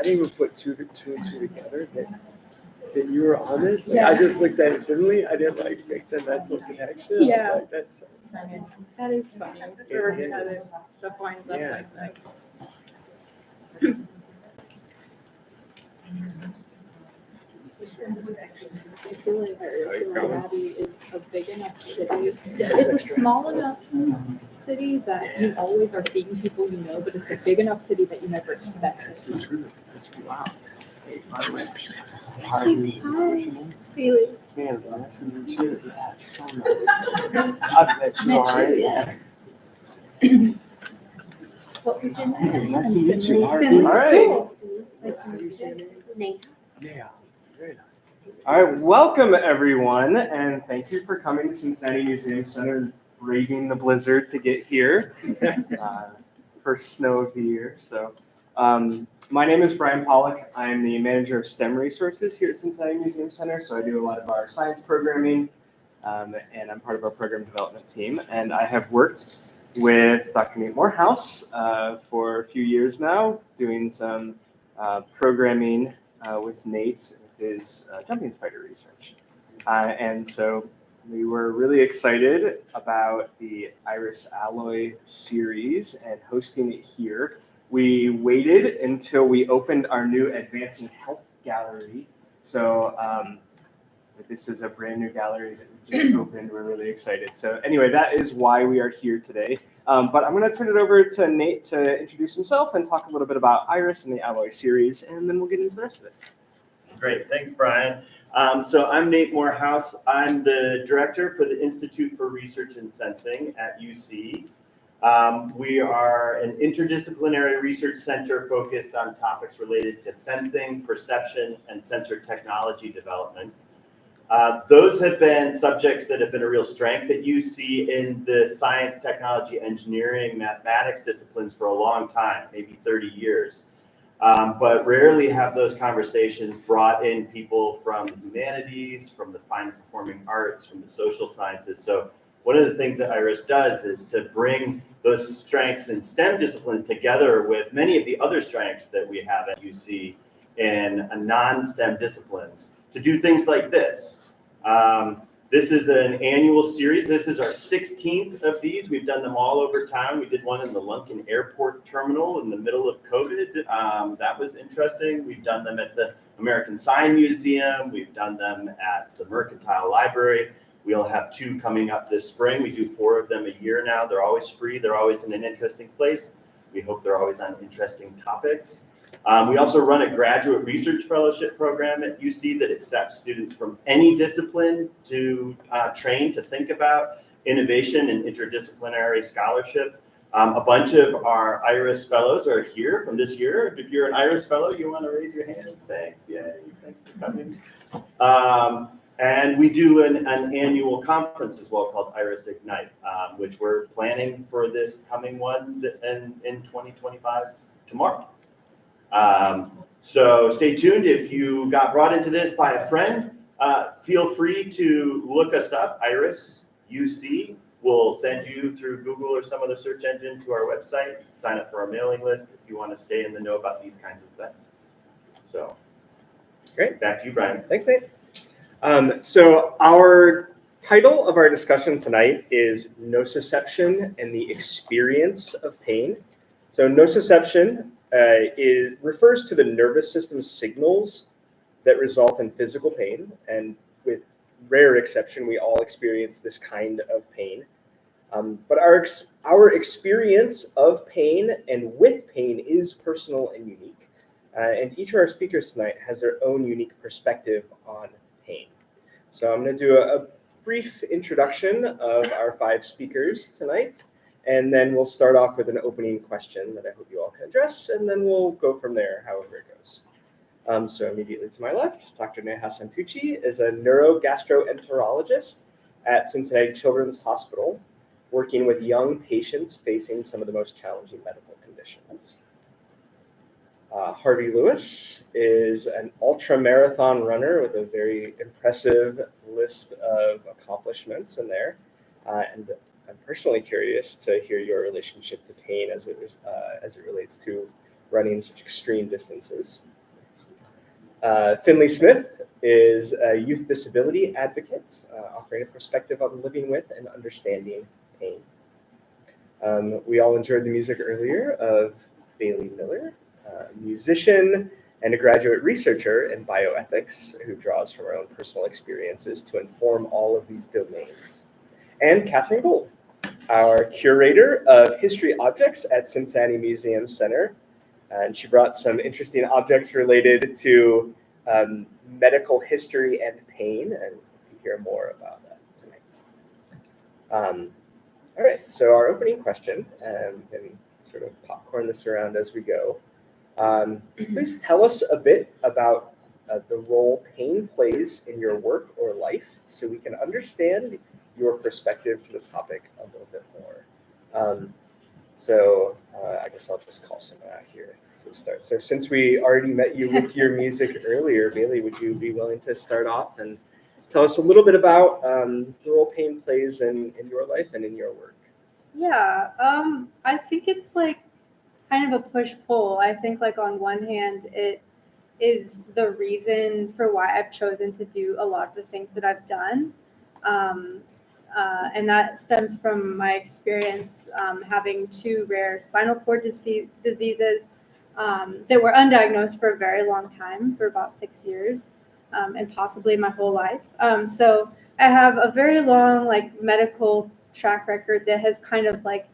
I didn't even put two and two together that you were on this. Like, Yeah. I just looked at it differently. I didn't like make the mental connection. Yeah. I was like, that's That is funny. For how this stuff winds up Yeah. like this. I feel like Cincinnati is a big enough city. It's a small enough city that you always are seeing people you know, but it's a big enough city that you never expect to see. That's wow. Hey, by the way, Harvey. Hi. Haley. man, nice to meet you. Yeah, so nice. I've met you already. Yeah. What was your name? Nice to meet you, Harvey. Finley. All right. Cool. Nice to meet you. Yeah, very nice. All right, welcome everyone, and thank you for coming to Cincinnati Museum Center and braving the blizzard to get here. First snow of the year. So, my name is Brian Pollock. I'm the manager of STEM resources here at Cincinnati Museum Center. So I do a lot of our science programming, and I'm part of our program development team. And I have worked with Dr. Nate Morehouse for a few years now, doing some programming with Nate with his jumping spider research. And so we were really excited about the IRiS Alloy series and hosting it here. We waited until we opened our new Advancing Health Gallery. So this is a brand new gallery that we just opened. We're really excited. So anyway, that is why we are here today. But I'm going to turn it over to Nate to introduce himself and talk a little bit about IRiS and the Alloy series, and then we'll get into the rest of it. Great, thanks, Brian. So I'm Nate Morehouse. I'm the director for the Institute for Research and Sensing at UC. We are an interdisciplinary research center focused on topics related to sensing, perception, and sensor technology development. Those have been subjects that have been a real strength at UC in the science, technology, engineering, mathematics disciplines for a long time, maybe 30 years. But rarely have those conversations brought in people from the humanities, from the fine and performing arts, from the social sciences. So one of the things that IRiS does is to bring those strengths in STEM disciplines together with many of the other strengths that we have at UC in non-STEM disciplines to do things like this. This is an annual series. This is our 16th of these. We've done them all over town. We did one in the Lunken Airport Terminal in the middle of COVID. That was interesting. We've done them at the American Sign Museum. We've done them at the Mercantile Library. We'll have 2 coming up this spring. We do 4 of them a year now. They're always free. They're always in an interesting place. We hope they're always on interesting topics. We also run a graduate research fellowship program at UC that accepts students from any discipline to train to think about innovation and interdisciplinary scholarship. A bunch of our IRiS fellows are here from this year. If you're an IRiS fellow, you want to raise your hand. Thanks. Yeah, thanks for coming. And we do an annual conference as well called IRiS Ignite, which we're planning for this coming one in 2025 tomorrow. So stay tuned. If you got brought into this by a friend, feel free to look us up, IRiS UC. We'll send you through Google or some other search engine to our website. You can sign up for our mailing list if you want to stay in the know about these kinds of things. So Great. Back to you, Brian. Thanks, Nate. So our title of our discussion tonight is Nociception and the Experience of Pain. So nociception refers to the nervous system signals that result in physical pain, and with rare exception, we all experience this kind of pain. But our experience of pain and with pain is personal and unique, and each of our speakers tonight has their own unique perspective on pain. So I'm going to do a brief introduction of our 5 speakers tonight. And then we'll start off with an opening question that I hope you all can address, and then we'll go from there, however it goes. So immediately to my left, Dr. Neha Santucci is a neurogastroenterologist at Cincinnati Children's Hospital, working with young patients facing some of the most challenging medical conditions. Harvey Lewis is an ultramarathon runner with a very impressive list of accomplishments in there, and I'm personally curious to hear your relationship to pain as it relates to running such extreme distances. Finley Smith is a youth disability advocate, offering a perspective on living with and understanding pain. We all enjoyed the music earlier of Bailey Miller, a musician and a graduate researcher in bioethics who draws from her own personal experiences to inform all of these domains. And Catherine Gold, our curator of history objects at Cincinnati Museum Center. And she brought some interesting objects related to medical history and pain, and we'll hear more about that tonight. All right, so our opening question, and sort of popcorn this around as we go. Please tell us a bit about the role pain plays in your work or life so we can understand your perspective to the topic a little bit more. I guess I'll just call someone out here to start. So since we already met you with your music earlier, Bailey, would you be willing to start off and tell us a little bit about the role pain plays in your life and in your work? Yeah, I think it's like kind of a push-pull. I think like on one hand, it is the reason for why I've chosen to do a lot of the things that I've done. And that stems from my experience having 2 rare spinal cord diseases that were undiagnosed for a very long time, for about 6 years, and possibly my whole life. So I have a very long like medical track record that has kind of like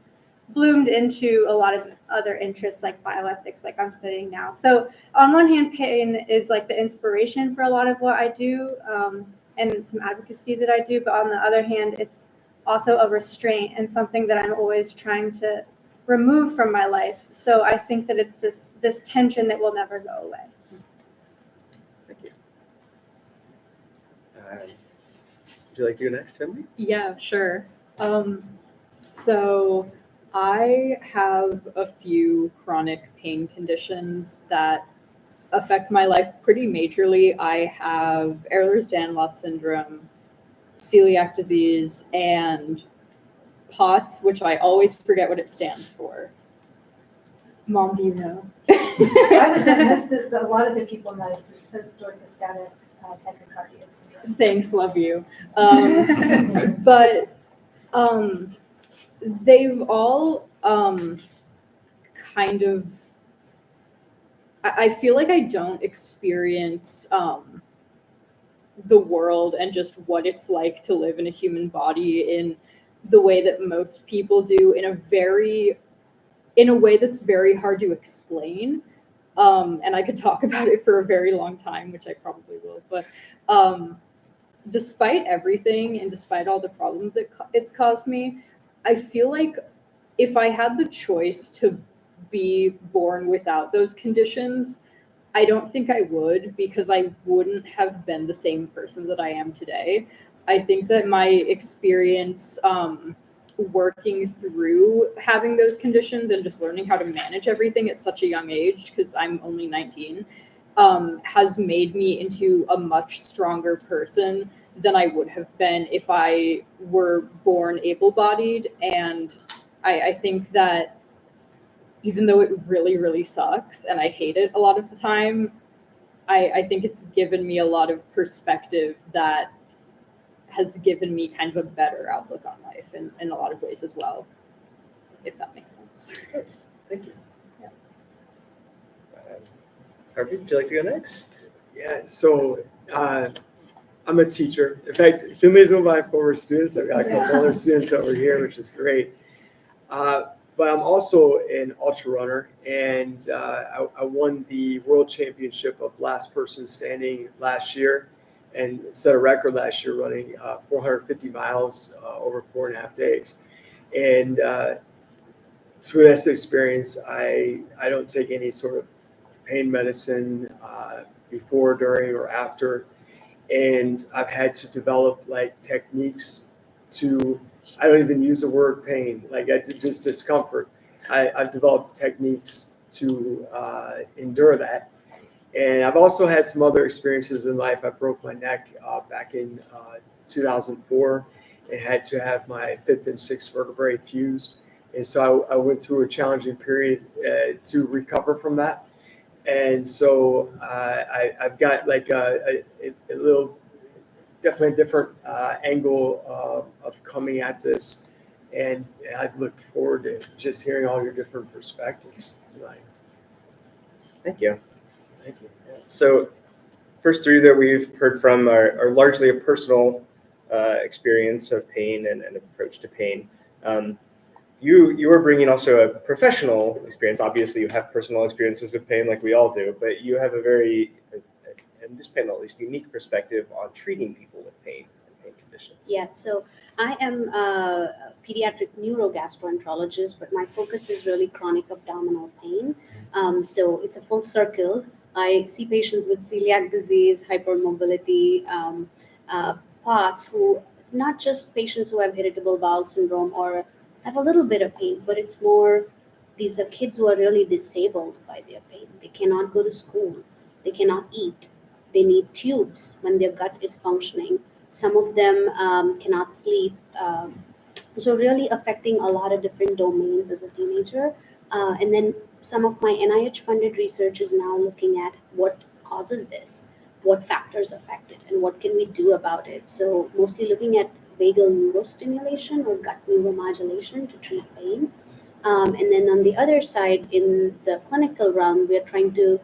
bloomed into a lot of other interests like bioethics, like I'm studying now. So on one hand, pain is like the inspiration for a lot of what I do, and some advocacy that I do, but on the other hand, it's also a restraint and something that I'm always trying to remove from my life. So I think that it's this tension that will never go away. Thank you. Would you like to go next, Finley? Yeah, sure. So I have a few chronic pain conditions that affect my life pretty majorly. I have Ehlers-Danlos syndrome, celiac disease, and POTS, which I always forget what it stands for. Mom, do you know? I would have a lot of the people know it's post-orthostatic tachycardia syndrome. Thanks, love you. But they've all kind of, I feel like I don't experience the world and just what it's like to live in a human body in the way that most people do, in a way that's very hard to explain. And I could talk about it for a very long time, which I probably will. But despite everything and despite all the problems it's caused me, I feel like if I had the choice to be born without those conditions, I don't think I would, because I wouldn't have been the same person that I am today. I think that my experience working through having those conditions and just learning how to manage everything at such a young age, because I'm only 19, has made me into a much stronger person than I would have been if I were born able-bodied. And I think that even though it really, really sucks and I hate it a lot of the time, I think it's given me a lot of perspective that has given me kind of a better outlook on life in a lot of ways as well, if that makes sense. Yes, thank you. Yeah. Harvey, would you like to go next? Yeah, so I'm a teacher. In fact, Finley's one of my former students. I've got a couple other students over here, which is great. But I'm also an ultra runner, and I won the world championship of last person standing last year, and set a record last year running 450 miles over 4.5 days. And through this experience, I don't take any sort of pain medicine before, during, or after. And I've had to develop like techniques to, I don't even use the word pain, like just discomfort. I've developed techniques to endure that. And I've also had some other experiences in life. I broke my neck back in 2004 and had to have my 5th and 6th vertebrae fused. And so I went through a challenging period to recover from that. And so I've got like a little, definitely a different angle of coming at this. And I look forward to just hearing all your different perspectives tonight. Thank you. Thank you. So first three that we've heard from are largely a personal experience of pain and an approach to pain. You are bringing also a professional experience. Obviously, you have personal experiences with pain like we all do, but you have a very, in this panel at least, unique perspective on treating people with pain and pain conditions. Yeah, so I am a pediatric neurogastroenterologist, but my focus is really chronic abdominal pain. So it's a full circle. I see patients with celiac disease, hypermobility, POTS, who not just patients who have irritable bowel syndrome or have a little bit of pain, but it's more, these are kids who are really disabled by their pain. They cannot go to school. They cannot eat. They need tubes when their gut is functioning. Some of them cannot sleep. So really affecting a lot of different domains as a teenager. And then some of my NIH-funded research is now looking at what causes this, what factors affect it, and what can we do about it. So mostly looking at vagal neurostimulation or gut neuromodulation to treat pain. And then on the other side, in the clinical realm, we're trying to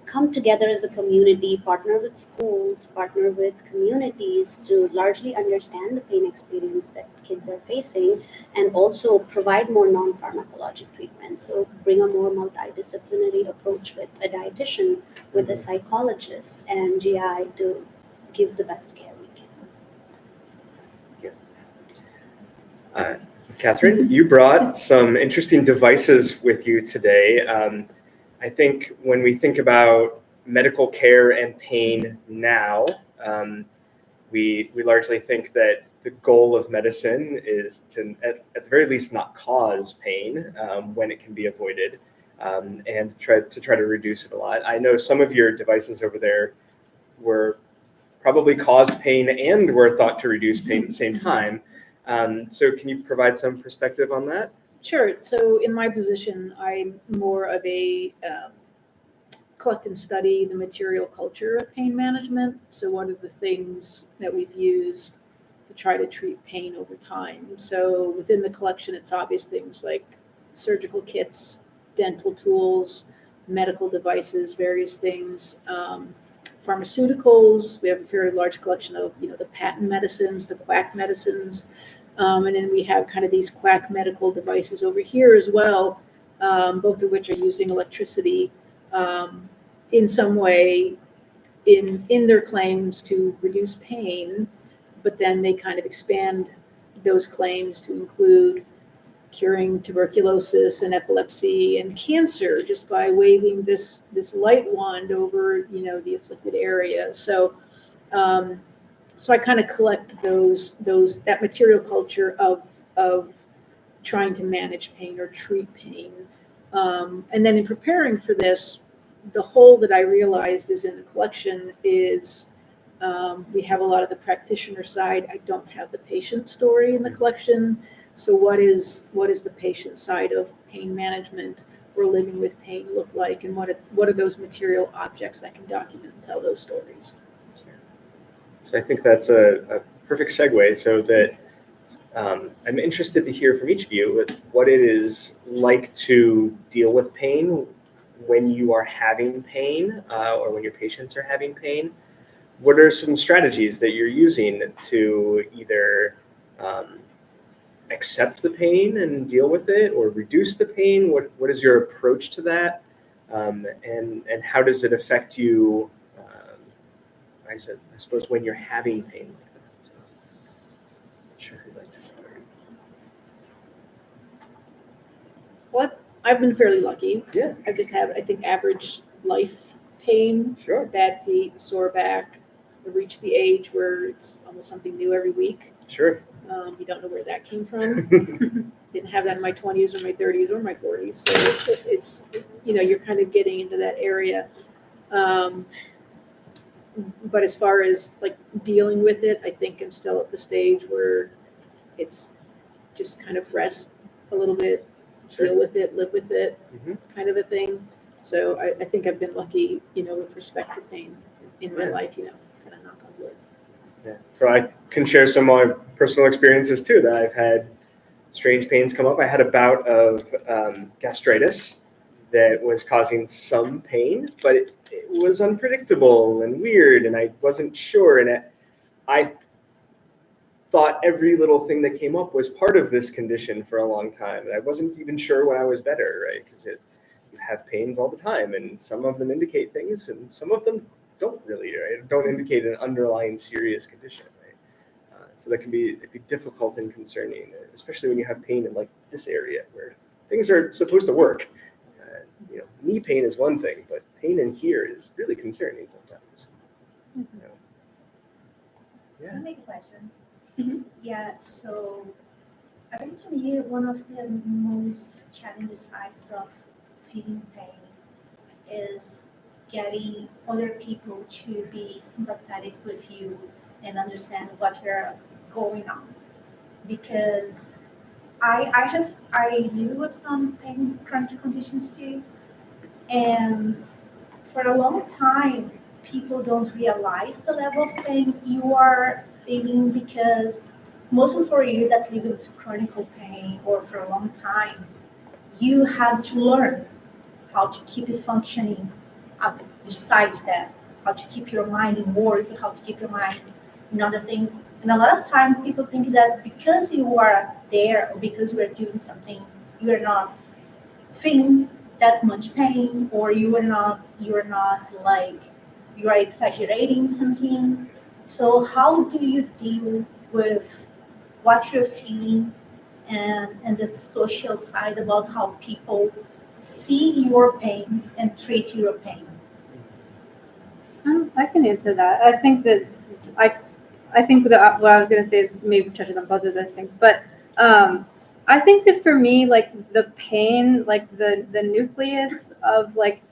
come together as a community, partner with schools, partner with communities to largely understand the pain experience that kids are facing, and also provide more non-pharmacologic treatment. So bring a more multidisciplinary approach with a dietitian, with a psychologist, and GI to give the best care we can. Catherine, you brought some interesting devices with you today. I think when we think about medical care and pain now, we largely think that the goal of medicine is to, at the very least, not cause pain when it can be avoided, and try to reduce it a lot. I know some of your devices over there were probably caused pain and were thought to reduce pain at the same time. So can you provide some perspective on that? Sure. So in my position, I'm more of a collect and study the material culture of pain management. So what are the things that we've used to try to treat pain over time? So within the collection, it's obvious things like surgical kits, dental tools, medical devices, various things, pharmaceuticals. We have a very large collection of, the patent medicines, the quack medicines. And then we have kind of these quack medical devices over here as well, both of which are using electricity in some way in their claims to reduce pain, but then they kind of expand those claims to include curing tuberculosis and epilepsy and cancer just by waving this light wand over, the afflicted area. So I kind of collect that material culture of trying to manage pain or treat pain. And then in preparing for this, the hole that I realized is in the collection is we have a lot of the practitioner side. I don't have the patient story in the collection. So what is the patient side of pain management or living with pain look like, and what are those material objects that can document and tell those stories? So I think that's a perfect segue, so that I'm interested to hear from each of you what it is like to deal with pain when you are having pain or when your patients are having pain. What are some strategies that you're using to either accept the pain and deal with it, or reduce the pain? What is your approach to that, and how does it affect you? I suppose when you're having pain like that. So, not sure who'd like to start. What I've been fairly lucky. Yeah. I've just had, I think, average life pain, Sure. bad feet, sore back. I reached the age where it's almost something new every week. Sure. You don't know where that came from. Didn't have that in my 20s or my 30s or my 40s. So it's you're kind of getting into that area. But as far as like dealing with it, I think I'm still at the stage where it's just kind of rest a little bit, Sure. deal with it, live with it, Mhm. kind of a thing. So I think I've been lucky, with respect to pain in my Yeah. life, kind of knock on wood. Yeah. So I can share some of my personal experiences too, that I've had strange pains come up. I had a bout of gastritis that was causing some pain, but it was unpredictable and weird, and I wasn't sure. And I thought every little thing that came up was part of this condition for a long time. And I wasn't even sure when I was better, right? Because you have pains all the time, and some of them indicate things, and some of them don't really, right? Don't indicate an underlying serious condition, right? So that can be difficult and concerning, especially when you have pain in like this area where things are supposed to work. Knee pain is one thing, but pain in here is really concerning sometimes. Can I make a question? Mhm. Yeah, so I think to me, one of the most challenging sides of feeling pain is getting other people to be sympathetic with you and understand what you're going on. Because I live with some pain chronic conditions too, and for a long time, people don't realize the level of pain you are feeling, because mostly for you that live with chronic pain or for a long time, you have to learn how to keep it functioning up besides that, how to keep your mind in work, how to keep your mind in other things. And a lot of times people think that because you are there or because you are doing something, you are not feeling that much pain, or you are not like you are exaggerating something. So how do you deal with what you're feeling and the social side about how people see your pain and treat your pain? I can answer that. I think that I think that what I was going to say is maybe touches on both of those things, but I think that for me, like the pain, like the nucleus of like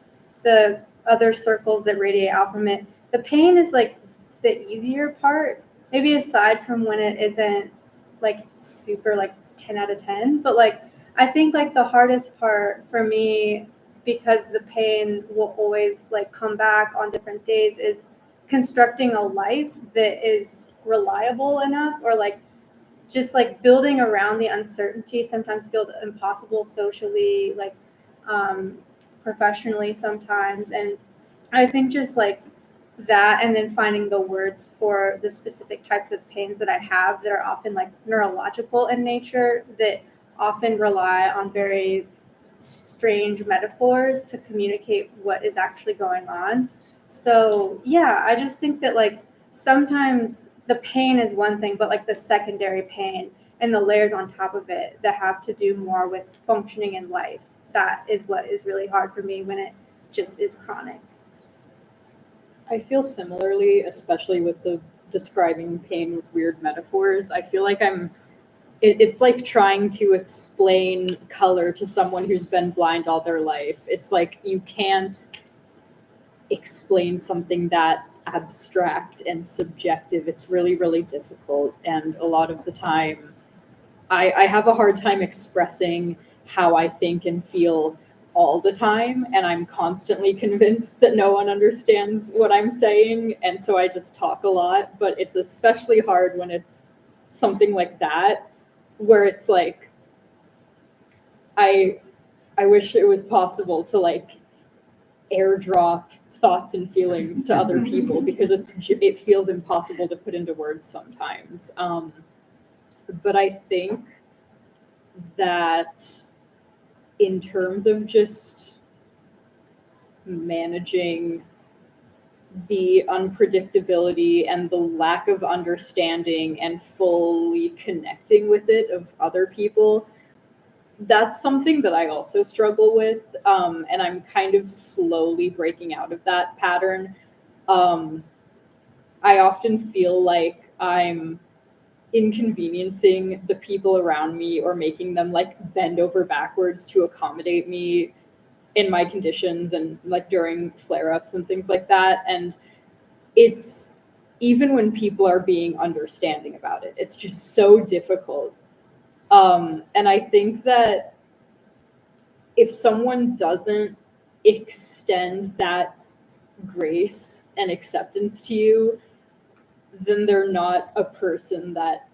the other circles that radiate out from it, the pain is like the easier part. Maybe aside from when it isn't like super like 10 out of 10, but like I think like the hardest part for me, because the pain will always like come back on different days, is constructing a life that is reliable enough, or like just like building around the uncertainty sometimes feels impossible socially, like professionally sometimes. And I think just like that, and then finding the words for the specific types of pains that I have that are often like neurological in nature, that often rely on very strange metaphors to communicate what is actually going on. So yeah, I just think that like sometimes the pain is one thing, but like the secondary pain and the layers on top of it that have to do more with functioning in life, that is what is really hard for me when it just is chronic. I feel similarly, especially with the describing pain with weird metaphors. I feel like it's like trying to explain color to someone who's been blind all their life. It's like you can't explain something that abstract and subjective. It's really, really difficult. And a lot of the time, I have a hard time expressing how I think and feel all the time. And I'm constantly convinced that no one understands what I'm saying. And so I just talk a lot. But it's especially hard when it's something like that, where it's like, I wish it was possible to like airdrop thoughts and feelings to other people, because it feels impossible to put into words sometimes. But I think that in terms of just managing the unpredictability and the lack of understanding and fully connecting with it of other people, that's something that I also struggle with, and I'm kind of slowly breaking out of that pattern. I often feel like I'm inconveniencing the people around me, or making them like bend over backwards to accommodate me in my conditions, and like during flare-ups and things like that. And it's, even when people are being understanding about it, it's just so difficult. And I think that if someone doesn't extend that grace and acceptance to you, then they're not a person that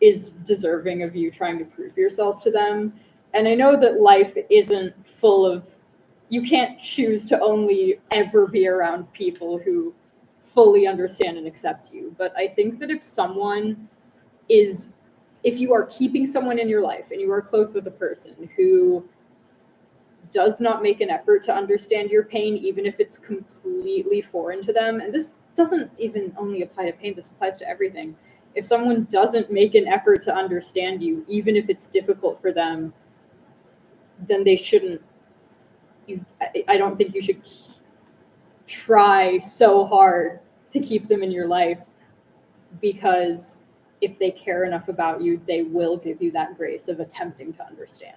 is deserving of you trying to prove yourself to them. And I know that life isn't full of, you can't choose to only ever be around people who fully understand and accept you. But I think that if you are keeping someone in your life and you are close with a person who does not make an effort to understand your pain, even if it's completely foreign to them, and this doesn't even only apply to pain, this applies to everything. If someone doesn't make an effort to understand you, even if it's difficult for them, then they shouldn't, I don't think you should try so hard to keep them in your life, because if they care enough about you, they will give you that grace of attempting to understand.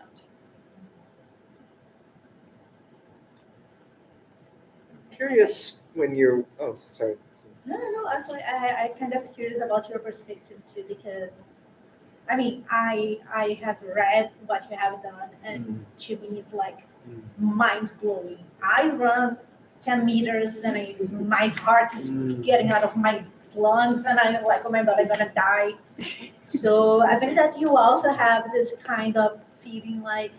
Curious when you're, oh, sorry. No. Actually, I kind of curious about your perspective too, because I mean, I have read what you have done, and to me, it's like mind blowing. I run 10 meters, and my heart is getting out of my lungs, and I'm like, oh my God, I'm gonna die. So I think that you also have this kind of feeling like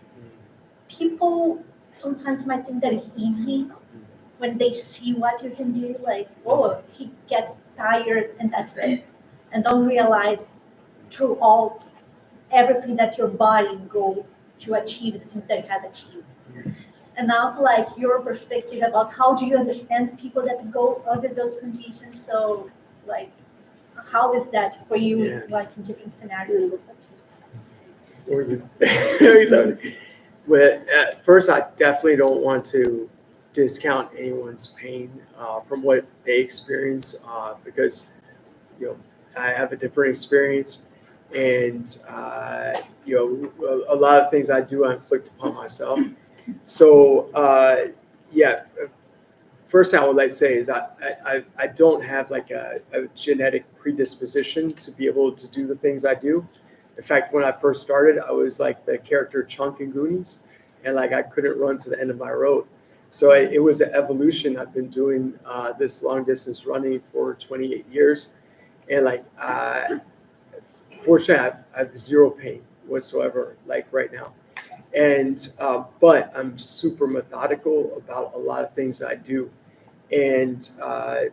people sometimes might think that it's easy when they see what you can do, like, oh, he gets tired and that's it, and don't realize through everything that your body go to achieve the things that you have achieved. And also like your perspective about how do you understand people that go under those conditions. So like, how is that for you, like in different scenarios? Well, at first, I definitely don't want to discount anyone's pain from what they experience, because I have a different experience, and a lot of things I do I inflict upon myself. So first thing I would like to say is I don't have like a genetic predisposition to be able to do the things I do. In fact, when I first started, I was like the character Chunk in Goonies, and like I couldn't run to the end of my road. So it was an evolution. I've been doing this long distance running for 28 years, and like fortunately, I have zero pain whatsoever, like right now. And but I'm super methodical about a lot of things I do. And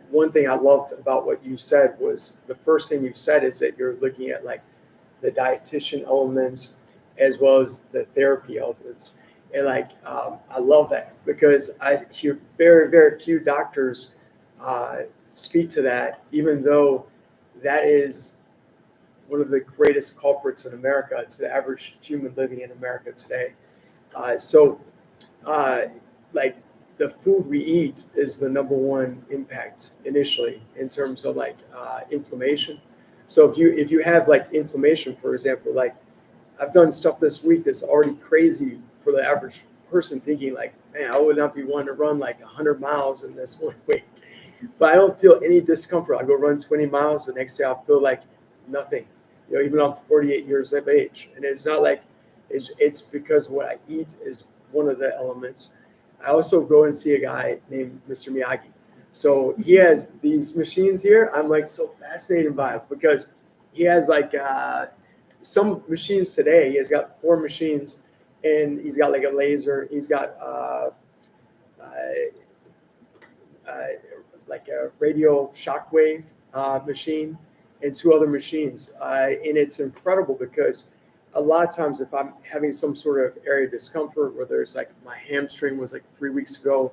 one thing I loved about what you said was the first thing you said is that you're looking at like the dietitian elements as well as the therapy elements. And like I love that, because I hear very, very few doctors speak to that, even though that is one of the greatest culprits in America. It's the average human living in America today. Like the food we eat is the number one impact initially in terms of like inflammation. So if you have like inflammation, for example, like I've done stuff this week that's already crazy for the average person, thinking like, man, I would not be wanting to run like 100 miles in this 1 week. But I don't feel any discomfort. I go run 20 miles, the next day I'll feel like nothing. Even I'm 48 years of age. And it's not like, it's because what I eat is one of the elements. I also go and see a guy named Mr. Miyagi. So he has these machines here. I'm like so fascinated by it, because he has like some machines today. He has got 4 machines, and he's got like a laser. He's got like a radio shockwave machine, and 2 other machines. And it's incredible, because a lot of times if I'm having some sort of area discomfort, whether it's like my hamstring was like 3 weeks ago,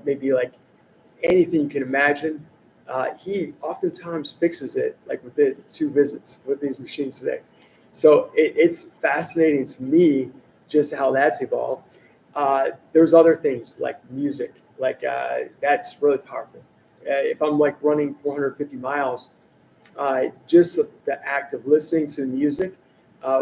maybe like anything you can imagine, he oftentimes fixes it like within 2 visits with these machines today. So it's fascinating to me just how that's evolved. There's other things like music, like that's really powerful. If I'm like running 450 miles, just the act of listening to music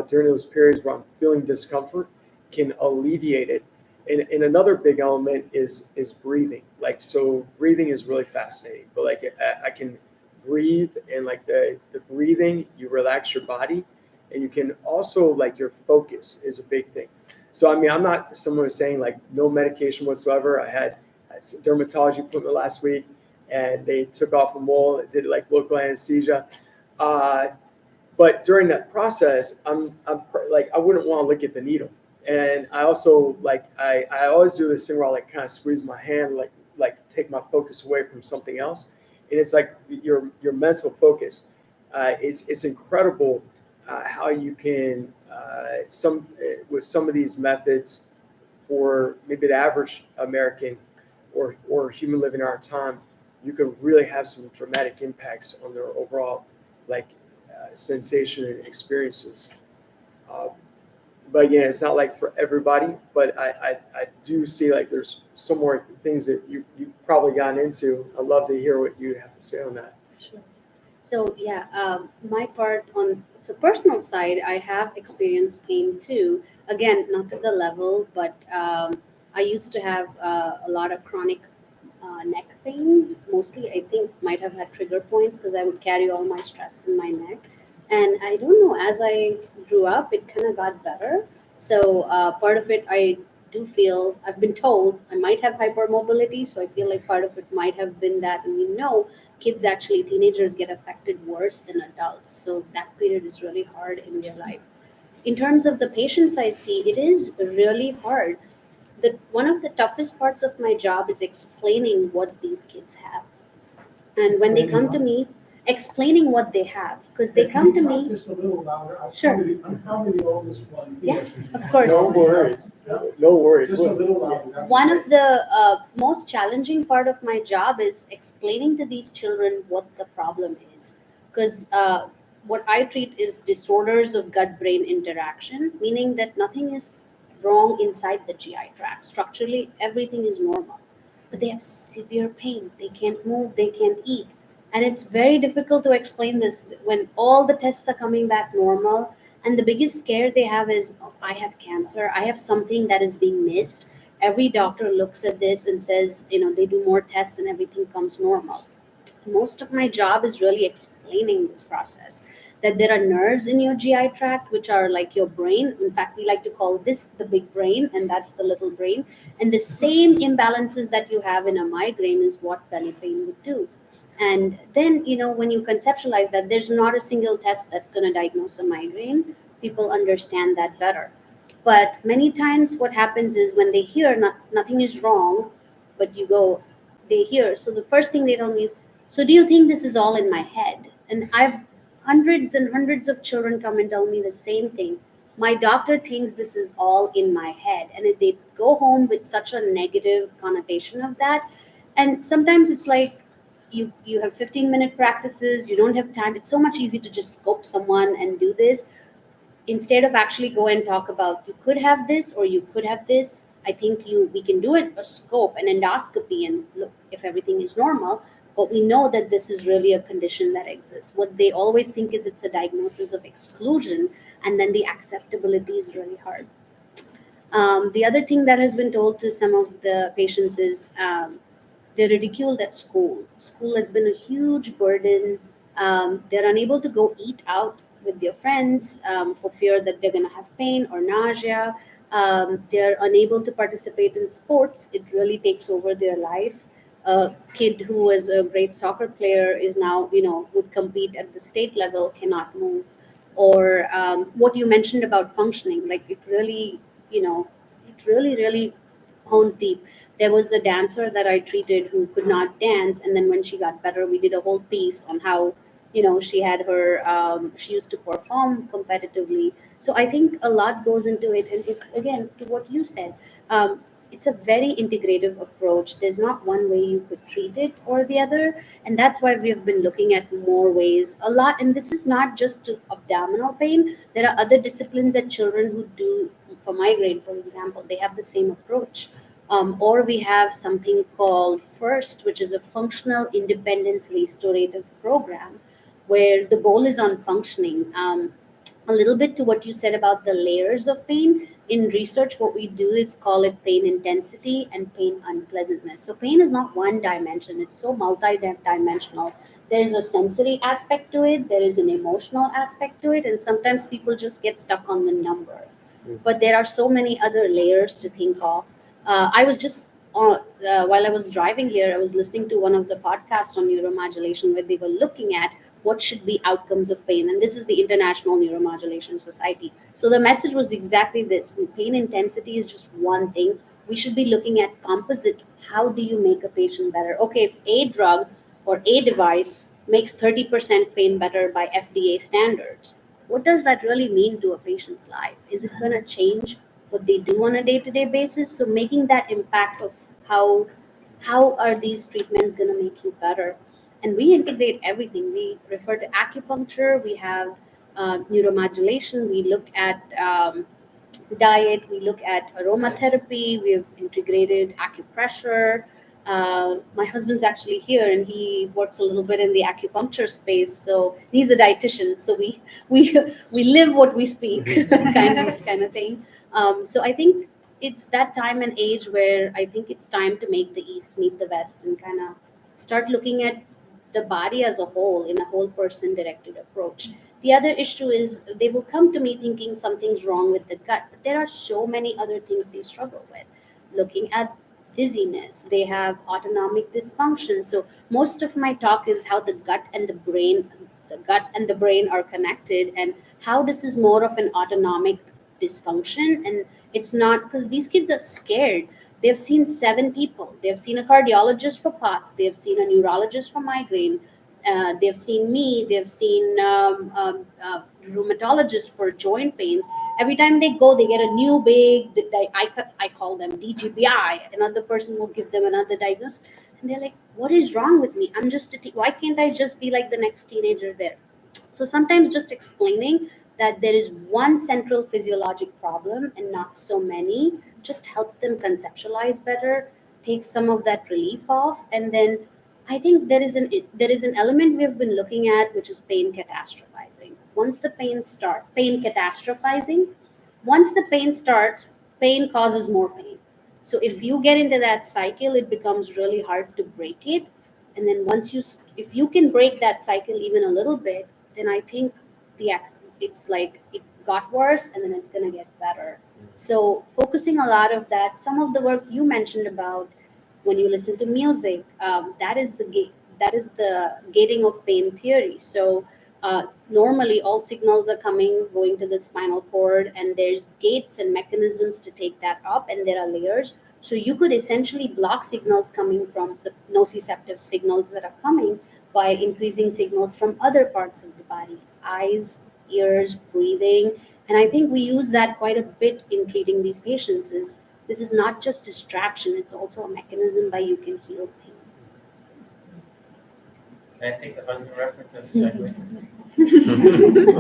during those periods where I'm feeling discomfort can alleviate it. And another big element is breathing. Like, so breathing is really fascinating, but like I can breathe, and like the breathing, you relax your body, and you can also like your focus is a big thing. So I mean, I'm not someone who's saying like no medication whatsoever. I had a dermatology appointment last week, and they took off a mole, did like local anesthesia. But during that process, like I wouldn't want to look at the needle, and I also like I always do this thing where I like kind of squeeze my hand, like take my focus away from something else, and it's like your mental focus. It's incredible how you can with some of these methods for maybe the average American or human living in our time, you can really have some dramatic impacts on their overall like sensation and experiences. But again, it's not like for everybody, but I do see like there's some more things that you've probably gotten into. I'd love to hear what you have to say on that. Sure. So yeah, my part on personal side, I have experienced pain too. Again, not to the level, but I used to have a lot of chronic neck pain. Mostly, I think might have had trigger points because I would carry all my stress in my neck. And I don't know, as I grew up, it kind of got better. So part of it, I do feel, I've been told I might have hypermobility. So I feel like part of it might have been that. And we know kids actually, teenagers get affected worse than adults. So that period is really hard in their life. In terms of the patients I see, it is really hard. One of the toughest parts of my job is explaining what these kids have. And when they come to me, explaining what they have, because they come to me. Just a little louder. Sure. I'm probably the oldest one Yeah, here. of course. No worries. No worries. Just a little louder. One of the most challenging part of my job is explaining to these children what the problem is, because what I treat is disorders of gut-brain interaction, meaning that nothing is wrong inside the GI tract. Structurally, everything is normal, but they have severe pain. They can't move, they can't eat. And it's very difficult to explain this when all the tests are coming back normal. And the biggest scare they have is, oh, I have cancer. I have something that is being missed. Every doctor looks at this and says, they do more tests and everything comes normal. Most of my job is really explaining this process, that there are nerves in your GI tract, which are like your brain. In fact, we like to call this the big brain, and that's the little brain. And the same imbalances that you have in a migraine is what belly pain would do. And then, when you conceptualize that there's not a single test that's going to diagnose a migraine, people understand that better. But many times what happens is when they hear nothing is wrong, but they hear. So the first thing they tell me is, so do you think this is all in my head? And I've hundreds and hundreds of children come and tell me the same thing. My doctor thinks this is all in my head. And if they go home with such a negative connotation of that, and sometimes it's like, you have 15-minute practices, you don't have time. It's so much easier to just scope someone and do this instead of actually go and talk about you could have this or you could have this. I think we can do it, a scope, an endoscopy, and look if everything is normal. But we know that this is really a condition that exists. What they always think is it's a diagnosis of exclusion, and then the acceptability is really hard. The other thing that has been told to some of the patients is they're ridiculed at school. School has been a huge burden. They're unable to go eat out with their friends for fear that they're going to have pain or nausea. They're unable to participate in sports. It really takes over their life. A kid who was a great soccer player is now, would compete at the state level, cannot move. Or what you mentioned about functioning, like it really, really hones deep. There was a dancer that I treated who could not dance, and then when she got better, we did a whole piece on how she had her she used to perform competitively. So I think a lot goes into it, and it's again to what you said. It's a very integrative approach. There's not one way you could treat it or the other, and that's why we have been looking at more ways a lot. And this is not just to abdominal pain. There are other disciplines that children who do for migraine, for example, they have the same approach. Or we have something called FIRST, which is a functional independence restorative program, where the goal is on functioning. A little bit to what you said about the layers of pain. In research, what we do is call it pain intensity and pain unpleasantness. So pain is not one dimension. It's so multi-dimensional. There is a sensory aspect to it. There is an emotional aspect to it. And sometimes people just get stuck on the number. but there are so many other layers to think of. I was just while I was driving here, I was listening to one of the podcasts on neuromodulation where they were looking at what should be outcomes of pain, and this is the International Neuromodulation Society. So the message was exactly this: pain intensity is just one thing. We should be looking at composite. How do you make a patient better? Okay, if a drug or a device makes 30% pain better by FDA standards, what does that really mean to a patient's life? Is it going to change what they do on a day-to-day basis? So making that impact of how are these treatments going to make you better? And we integrate everything. We refer to acupuncture. We have neuromodulation. We look at diet. We look at aromatherapy. We've integrated acupressure. My husband's actually here, and he works a little bit in the acupuncture space. So he's a dietitian. So we live what we speak, kind of thing. So I think it's that time and age where I think it's time to make the East meet the West and kind of start looking at the body as a whole in a whole person directed approach. The other issue is they will come to me thinking something's wrong with the gut, but there are so many other things they struggle with. Looking at dizziness, they have autonomic dysfunction. So most of my talk is how the gut and the brain are connected, and how this is more of an autonomic dysfunction. And it's not because these kids are scared. They've seen 7 people. They've seen a cardiologist for POTS. They've seen a neurologist for migraine. They've seen me. They've seen rheumatologist for joint pains. Every time they go, they get a new big, I call them DGBI. Another person will give them another diagnosis. And they're like, what is wrong with me? I'm just why can't I just be like the next teenager there? So sometimes just explaining that there is one central physiologic problem and not so many just helps them conceptualize better, takes some of that relief off. And then I think there is an element we have been looking at, which is pain catastrophizing. Once the pain starts, pain causes more pain. So if you get into that cycle, it becomes really hard to break it. And then if you can break that cycle even a little bit, then I think it's like it got worse and then it's going to get better. So focusing a lot of that, some of the work you mentioned about when you listen to music, that is the gating of pain theory. So normally all signals are going to the spinal cord, and there's gates and mechanisms to take that up, and there are layers. So you could essentially block signals coming from the nociceptive signals that are coming by increasing signals from other parts of the body, eyes, ears, breathing. And I think we use that quite a bit in treating these patients. This is not just distraction, it's also a mechanism by you can heal pain. Can I take the husband reference as a segue?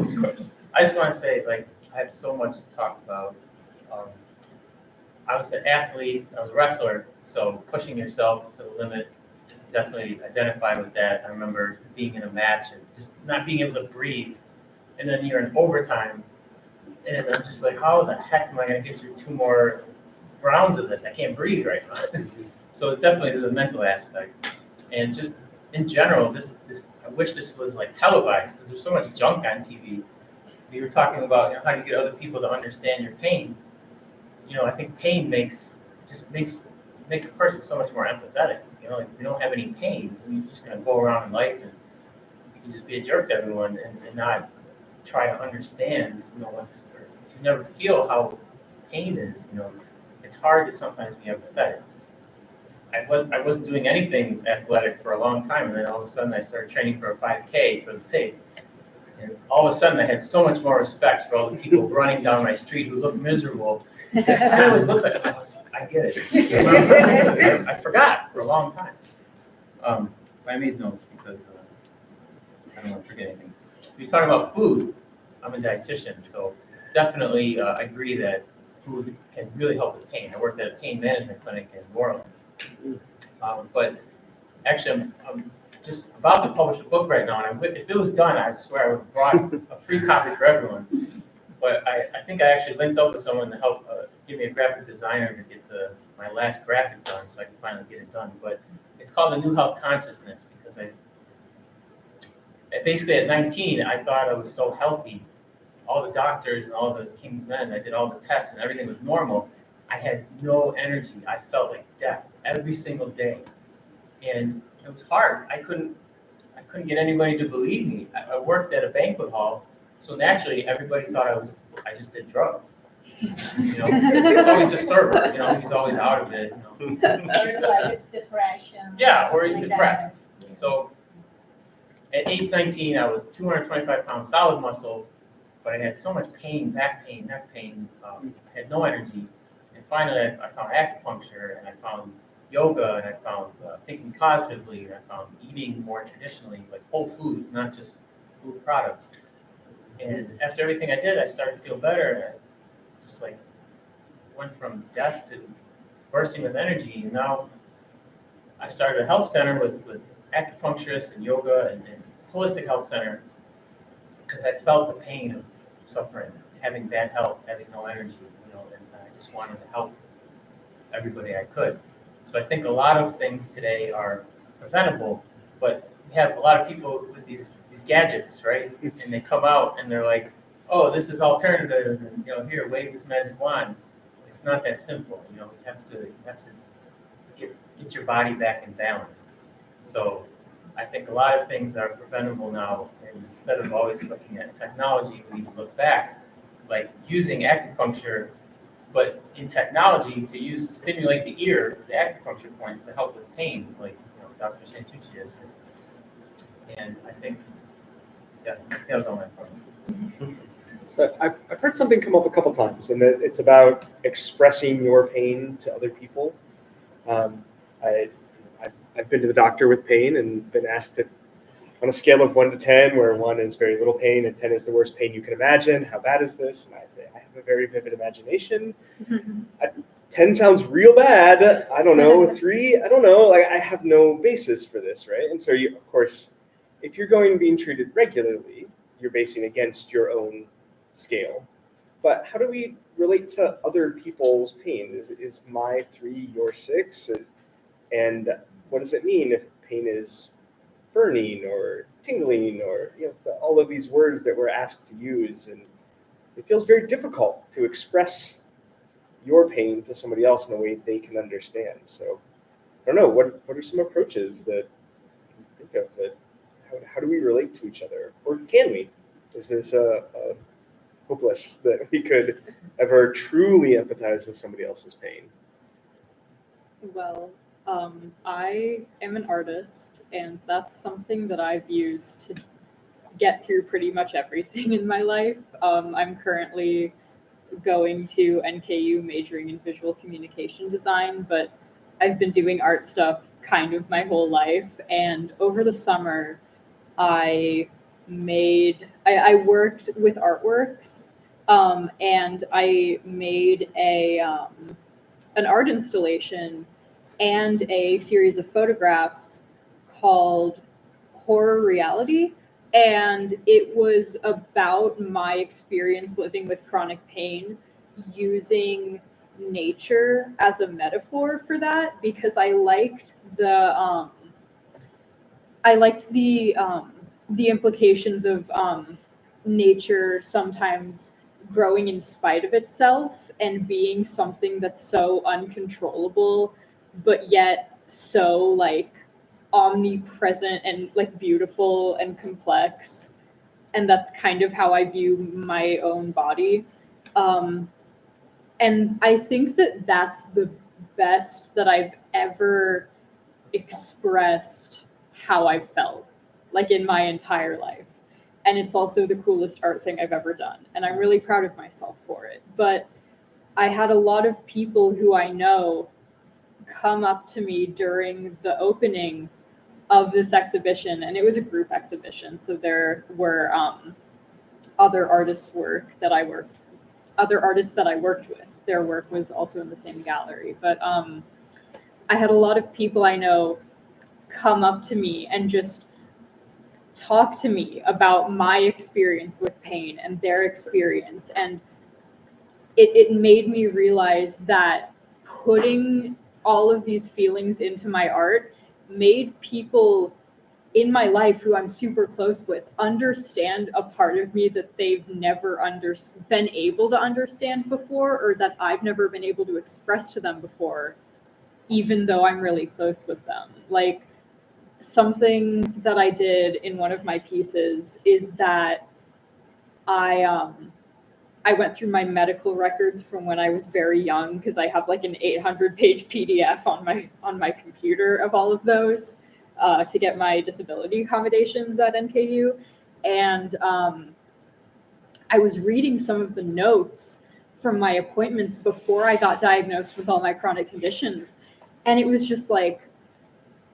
Of course. I just want to say, I have so much to talk about. I was an athlete, I was a wrestler, so pushing yourself to the limit, definitely identify with that. I remember being in a match and just not being able to breathe, and then you're in overtime, and I'm just like, how the heck am I going to get through 2 more rounds of this? I can't breathe right now. So definitely there's a mental aspect, and just in general, this I wish this was televised, because there's so much junk on TV. We were talking about how to get other people to understand your pain. I think pain makes a person so much more empathetic. If you don't have any pain, you're just gonna go around in life and you can just be a jerk to everyone and not try to understand. If you never feel how pain is, it's hard to sometimes be empathetic. I wasn't doing anything athletic for a long time, and then all of a sudden I started training for a 5K for the pig. And all of a sudden I had so much more respect for all the people running down my street who looked miserable. I always looked like, I get it. I forgot for a long time. I made notes because I don't want to forget anything. You're talking about food. I'm a dietitian, so definitely I agree that food can really help with pain. I worked at a pain management clinic in New Orleans. But actually, I'm just about to publish a book right now, and if it was done, I swear I would have brought a free copy for everyone. But I think I actually linked up with someone to help give me a graphic designer to get my last graphic done, so I can finally get it done. But it's called The New Health Consciousness, because basically at 19, I thought I was so healthy, all the doctors and all the King's Men, I did all the tests and everything was normal. I had no energy. I felt like death every single day. And it was hard. I couldn't get anybody to believe me. I worked at a banquet hall, so naturally everybody thought I just did drugs. You know, always a server, you know, he's always out of it. You know. Or it's like it's depression. Yeah, or he's something like that. depressed. So at age 19, I was 225 pounds solid muscle, but I had so much pain, back pain, neck pain, I had no energy. And finally, I found acupuncture, and I found yoga, and I found thinking positively, and I found eating more traditionally, like whole foods, not just food products. And after everything I did, I started to feel better, and I just like went from death to bursting with energy. And now I started a health center with acupuncturists and yoga and holistic health center because I felt the pain of suffering, having bad health, having no energy, you know, and I just wanted to help everybody I could. So I think a lot of things today are preventable, but we have a lot of people with these gadgets, right? And they come out and they're like, oh, this is alternative, and you know, here, wave this magic wand. It's not that simple, you know. You have to get your body back in balance. So I think a lot of things are preventable now, and instead of always looking at technology, we look back, like using acupuncture, but in technology to stimulate the ear, the acupuncture points to help with pain, like Dr. Santucci is. And I think, yeah, that was all my points. So I've heard something come up a couple times, and that it's about expressing your pain to other people. I've been to the doctor with pain and been asked to, on a scale of 1 to 10, where 1 is very little pain and 10 is the worst pain you can imagine, how bad is this? And I say, I have a very vivid imagination. 10 sounds real bad. I don't know. 3, I don't know. Like, I have no basis for this, right? And so, of course, if you're going being treated regularly, you're basing against your own scale. But how do we relate to other people's pain? Is my 3 your 6? And what does it mean if pain is burning or tingling or all of these words that we're asked to use? And it feels very difficult to express your pain to somebody else in a way they can understand. So I don't know, what are some approaches that you can think of that how do we relate to each other? Or can we? Is this hopeless that we could ever truly empathize with somebody else's pain? Well, I am an artist, and that's something that I've used to get through pretty much everything in my life. I'm currently going to NKU majoring in visual communication design, but I've been doing art stuff kind of my whole life. And over the summer, I worked with artworks, and I made an art installation and a series of photographs called Horror Reality. And it was about my experience living with chronic pain, using nature as a metaphor for that, because I liked the implications of nature sometimes growing in spite of itself and being something that's so uncontrollable, but yet so like omnipresent and like beautiful and complex. And that's kind of how I view my own body. And I think that that's the best that I've ever expressed how I felt, like in my entire life. And it's also the coolest art thing I've ever done. And I'm really proud of myself for it. But I had a lot of people who I know come up to me during the opening of this exhibition, and it was a group exhibition. So there were other artists that I worked with. Their work was also in the same gallery. But I had a lot of people I know come up to me and just talk to me about my experience with pain and their experience. And it made me realize that putting all of these feelings into my art made people in my life who I'm super close with understand a part of me that they've never been able to understand before, or that I've never been able to express to them before, even though I'm really close with them. Like, something that I did in one of my pieces is that I went through my medical records from when I was very young, because I have like an 800-page PDF on my computer of all of those to get my disability accommodations at NKU. And I was reading some of the notes from my appointments before I got diagnosed with all my chronic conditions. And it was just like,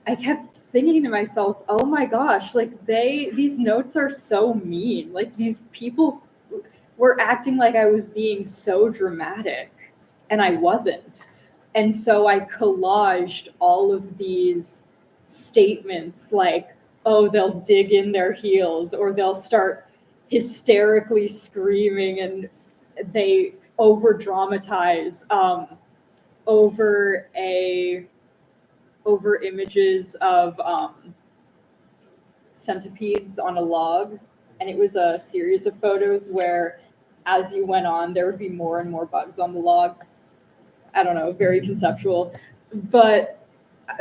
I kept thinking to myself, oh my gosh, like these notes are so mean. Like, these people were acting like I was being so dramatic, and I wasn't. And so I collaged all of these statements like, oh, they'll dig in their heels, or they'll start hysterically screaming, and they over dramatize over images of centipedes on a log. And it was a series of photos where, as you went on, there would be more and more bugs on the log. I don't know, very conceptual. But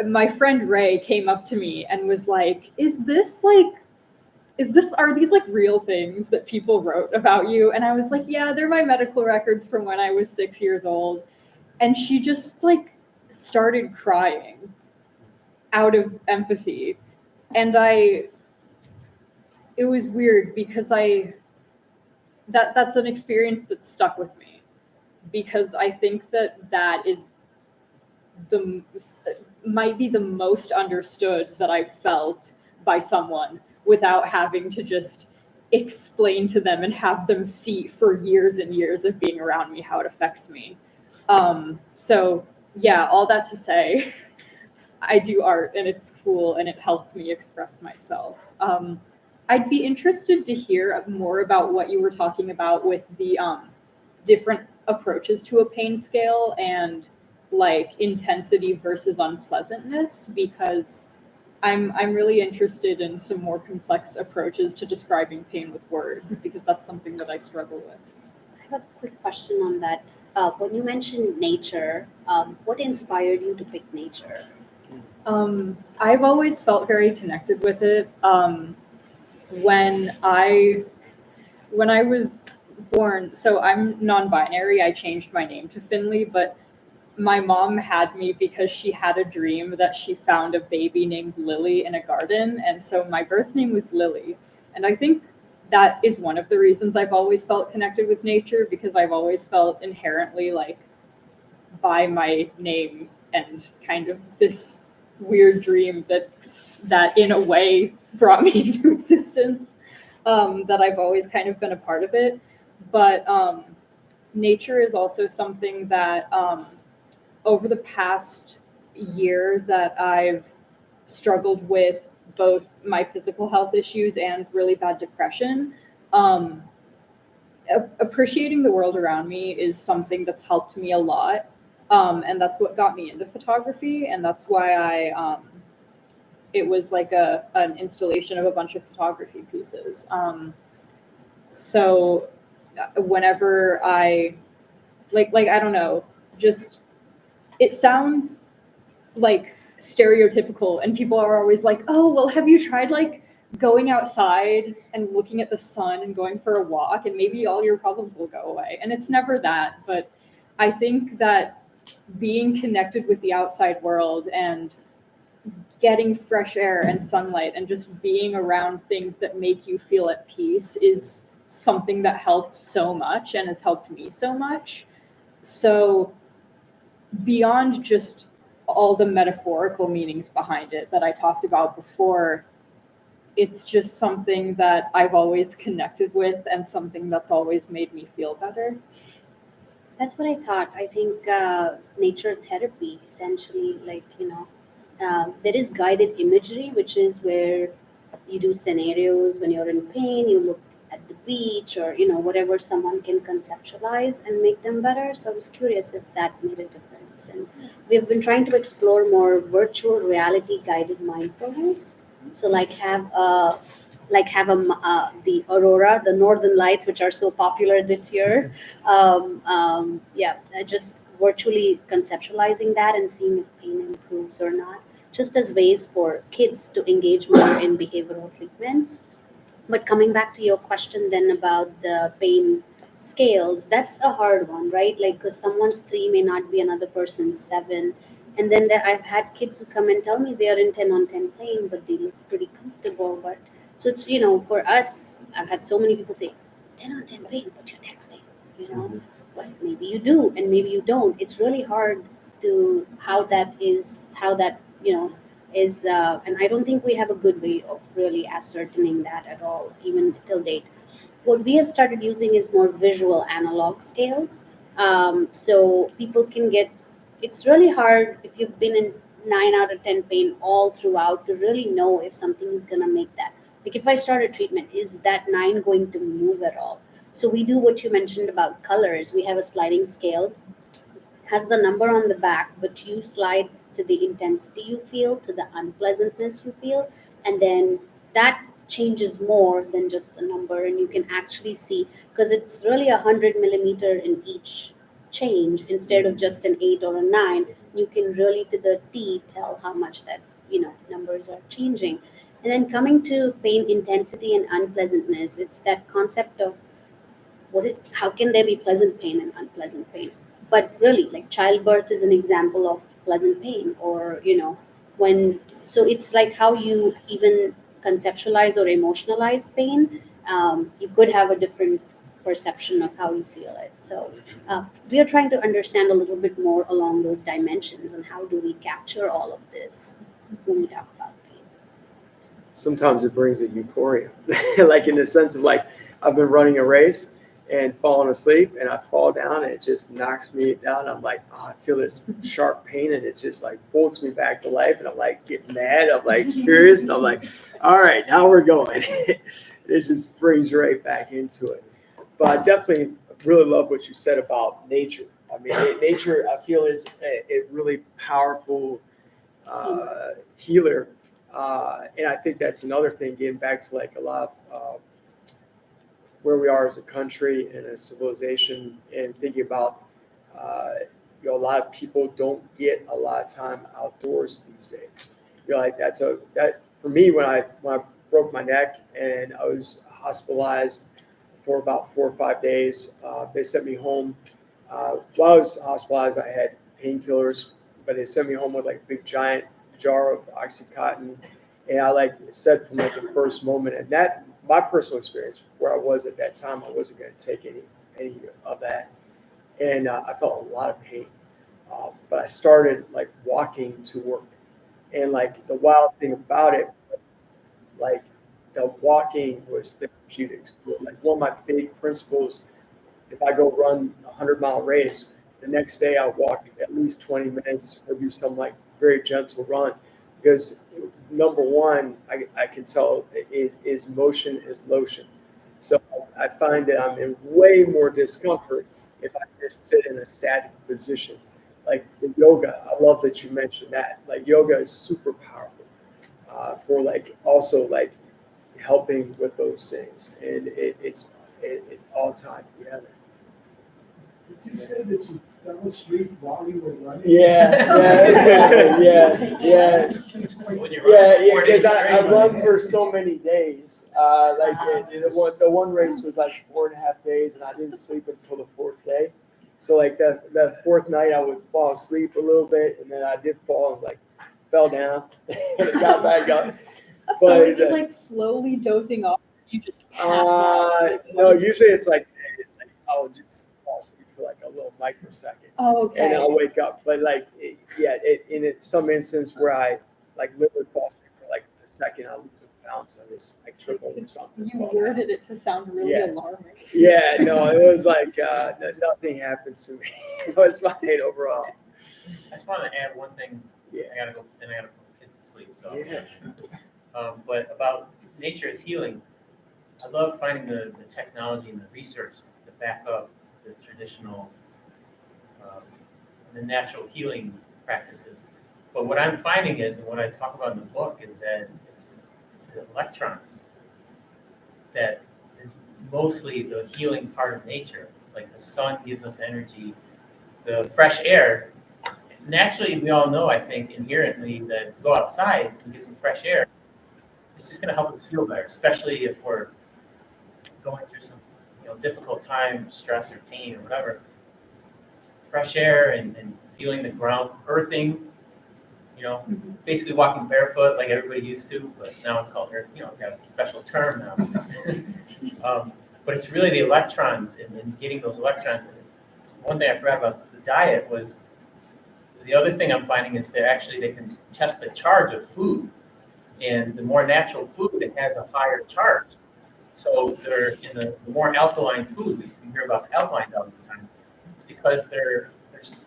my friend Ray came up to me and was like, are these like real things that people wrote about you? And I was like, yeah, they're my medical records from when I was 6 years old. And she just like started crying out of empathy. And it was weird, because that's an experience that stuck with me, because I think that is might be the most understood that I've felt by someone without having to just explain to them and have them see for years and years of being around me how it affects me. So yeah, all that to say, I do art, and it's cool, and it helps me express myself. I'd be interested to hear more about what you were talking about with the different approaches to a pain scale, and like intensity versus unpleasantness, because I'm really interested in some more complex approaches to describing pain with words, because that's something that I struggle with. I have a quick question on that. When you mentioned nature, what inspired you to pick nature? I've always felt very connected with it. When I was born, so I'm non-binary, I changed my name to Finley, but my mom had me because she had a dream that she found a baby named Lily in a garden, and so my birth name was Lily. And I think that is one of the reasons I've always felt connected with nature, because I've always felt inherently like by my name, and kind of this weird dream that in a way brought me into existence, that I've always kind of been a part of it. But nature is also something that over the past year that I've struggled with both my physical health issues and really bad depression. Appreciating the world around me is something that's helped me a lot. And that's what got me into photography. And that's why it was like an installation of a bunch of photography pieces. So whenever I I don't know, just, it sounds like stereotypical, and people are always like, oh, well, have you tried like going outside and looking at the sun and going for a walk, and maybe all your problems will go away? And it's never that, but I think that being connected with the outside world and getting fresh air and sunlight and just being around things that make you feel at peace is something that helps so much and has helped me so much. So beyond just all the metaphorical meanings behind it that I talked about before, it's just something that I've always connected with and something that's always made me feel better. That's what I thought. I think nature therapy, essentially, there is guided imagery, which is where you do scenarios when you're in pain, you look at the beach, or whatever someone can conceptualize and make them better. So I was curious if that made a difference. And we've been trying to explore more virtual reality guided mindfulness. So the aurora, the northern lights, which are so popular this year. Just virtually conceptualizing that and seeing if pain improves or not, just as ways for kids to engage more in behavioral treatments. But coming back to your question then about the pain scales, that's a hard one, right? Like, because someone's 3 may not be another person's 7. And then I've had kids who come and tell me they are in 10 on 10 pain, but they look pretty comfortable. But so it's, for us, I've had so many people say, 10 on 10 pain, but you're texting, but maybe you do and maybe you don't. It's really hard to how that, and I don't think we have a good way of really ascertaining that at all, even till date. What we have started using is more visual analog scales. So people can get, it's really hard if you've been in 9 out of 10 pain all throughout to really know if something is going to make that. Like if I start a treatment, is that 9 going to move at all? So we do what you mentioned about colors. We have a sliding scale, has the number on the back, but you slide to the intensity you feel, to the unpleasantness you feel, and then that changes more than just the number, and you can actually see, because it's really 100 millimeter in each change instead of just an 8 or a 9. You can really to the T tell how much that numbers are changing. And then coming to pain intensity and unpleasantness, it's that concept of how can there be pleasant pain and unpleasant pain? But really, like childbirth is an example of pleasant pain, or so it's like how you even conceptualize or emotionalize pain. You could have a different perception of how you feel it. So we are trying to understand a little bit more along those dimensions, and how do we capture all of this when we talk about pain. Sometimes it brings a euphoria, like in the sense of like I've been running a race and falling asleep, and I fall down and it just knocks me down. I'm like, oh, I feel this sharp pain, and it just like bolts me back to life, and I'm like getting mad, I'm like furious, and I'm like, all right, now we're going. It just brings right back into it. But I definitely really love what you said about nature. I mean, nature, I feel, is a really powerful healer. And I think that's another thing, getting back to like a lot of where we are as a country and a civilization, and thinking about a lot of people don't get a lot of time outdoors these days. Like that for me, when I broke my neck and I was hospitalized for about 4 or 5 days, they sent me home. While I was hospitalized, I had painkillers, but they sent me home with like a big giant jar of OxyContin. And I said from like the first moment, and that my personal experience where I was at that time, I wasn't going to take any of that, and I felt a lot of pain. But I started like walking to work, and like the wild thing about it, like the walking was therapeutic. So, like one of my big principles, if I go run a 100-mile race, the next day I'll walk at least 20 minutes or do some like very gentle run, because number one, I can tell is motion is lotion. So I find that I'm in way more discomfort if I just sit in a static position. Like the yoga, I love that you mentioned that. Like yoga is super powerful for like also like helping with those things, and it's all tied together. Did you say that you fell asleep while you were running? Exactly. Yeah. When you run Yeah, 4 because days I straight. run for so many days. The one race was like 4.5 days, and I didn't sleep until the 4th day. So like the 4th night, I would fall asleep a little bit, and then I did fall and like fell down and got back up. So is it like slowly dozing off? You just pass out? Like, No, what is- usually it's like I'll just fall asleep for like a little microsecond. Oh, okay. And I'll wake up. But like, in some instance where I like literally fall asleep for like a second, I'll lose balance on this like trip over something. You worded it to sound really Yeah. alarming. Yeah, no, it was like nothing happened to me. It was fine overall. I just wanted to add one thing. Yeah. I gotta go, then I gotta put the kids to sleep. So, Yeah. But about nature as healing, I love finding the technology and the research to back up the traditional, the natural healing practices. But what I'm finding is, and what I talk about in the book, is that the electrons that is mostly the healing part of nature. Like the sun gives us energy, the fresh air. Naturally, we all know, I think, inherently that go outside and get some fresh air. It's just going to help us feel better, especially if we're going through some, difficult time, stress or pain or whatever. Fresh air and feeling the ground, earthing. Basically walking barefoot like everybody used to, but now it's called earth. Got a special term now. But it's really the electrons and getting those electrons. One thing I forgot about the diet was the other thing I'm finding is they can test the charge of food, and the more natural food, it has a higher charge. So they're in the more alkaline food. We hear about the alkaline all the time. It's because there's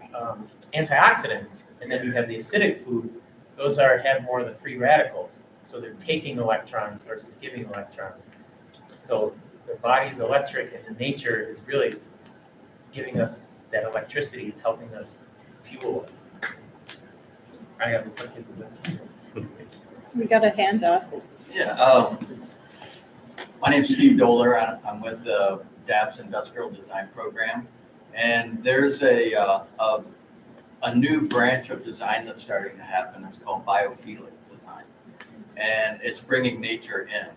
antioxidants, and then you have the acidic food. Those have more of the free radicals. So they're taking electrons versus giving electrons. So the body's electric, and the nature is really it's giving us that electricity. It's helping us fuel us. I got the kids a bit. We got a hand up. Yeah, my name's Steve Doler. I'm with the DAPS Industrial Design Program, and there's a new branch of design that's starting to happen. It's called biophilic design, and it's bringing nature in,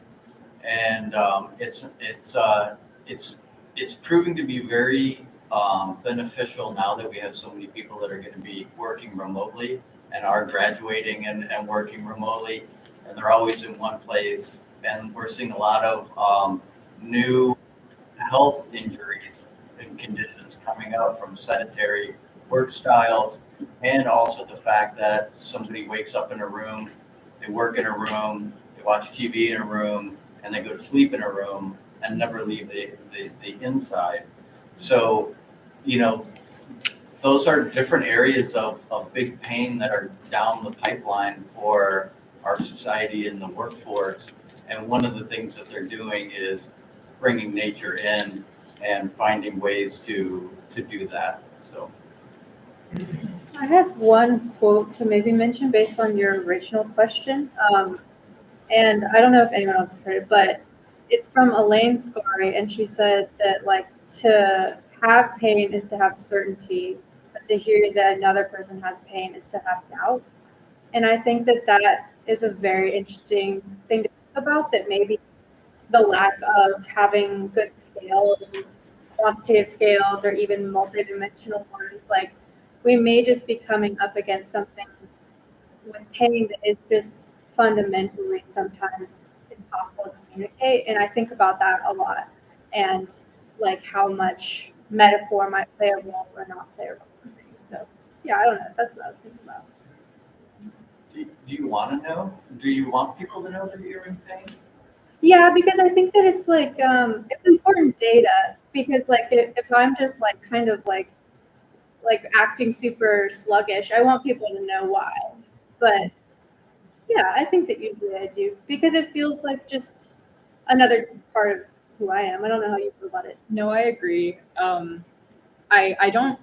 and it's proving to be very beneficial now that we have so many people that are going to be working remotely and are graduating and working remotely, and they're always in one place. And we're seeing a lot of new health injuries and conditions coming up from sedentary work styles, and also the fact that somebody wakes up in a room, they work in a room, they watch TV in a room, and they go to sleep in a room and never leave the inside. So, those are different areas of big pain that are down the pipeline for our society and the workforce. And one of the things that they're doing is bringing nature in and finding ways to do that. So, I have one quote to maybe mention based on your original question. And I don't know if anyone else has heard it, but it's from Elaine Scarry, and she said that to have pain is to have certainty, but to hear that another person has pain is to have doubt. And I think that is a very interesting thing to about, that maybe the lack of having good scales, quantitative scales, or even multidimensional ones, we may just be coming up against something with pain that is just fundamentally sometimes impossible to communicate. And I think about that a lot, and how much metaphor might play a role or not play a role in things. So yeah, I don't know. That's what I was thinking about. do you want to know? Do you want people to know that you're in pain? Yeah, because I think that it's it's important data, because if I'm just kind of acting super sluggish, I want people to know why. But yeah, I think that usually I do, because it feels like just another part of who I am. I don't know how you feel about it. No, I agree. I don't.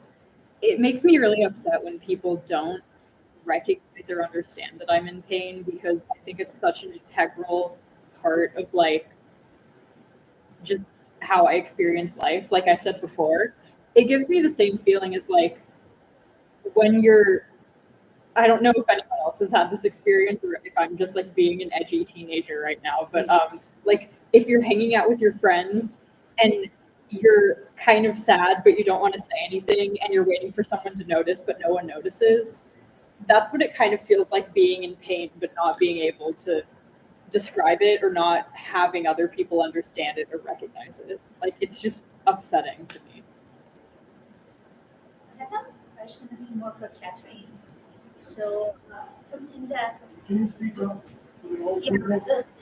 It makes me really upset when people don't recognize or understand that I'm in pain, because I think it's such an integral part of just how I experience life. Like I said before, it gives me the same feeling as when you're, I don't know if anyone else has had this experience, or if I'm just being an edgy teenager right now, but if you're hanging out with your friends and you're kind of sad, but you don't want to say anything, and you're waiting for someone to notice, but no one notices. That's what it kind of feels like, being in pain, but not being able to describe it, or not having other people understand it or recognize it. It's just upsetting to me. I have a question, I think more for Catherine. So something that, Can you speak up?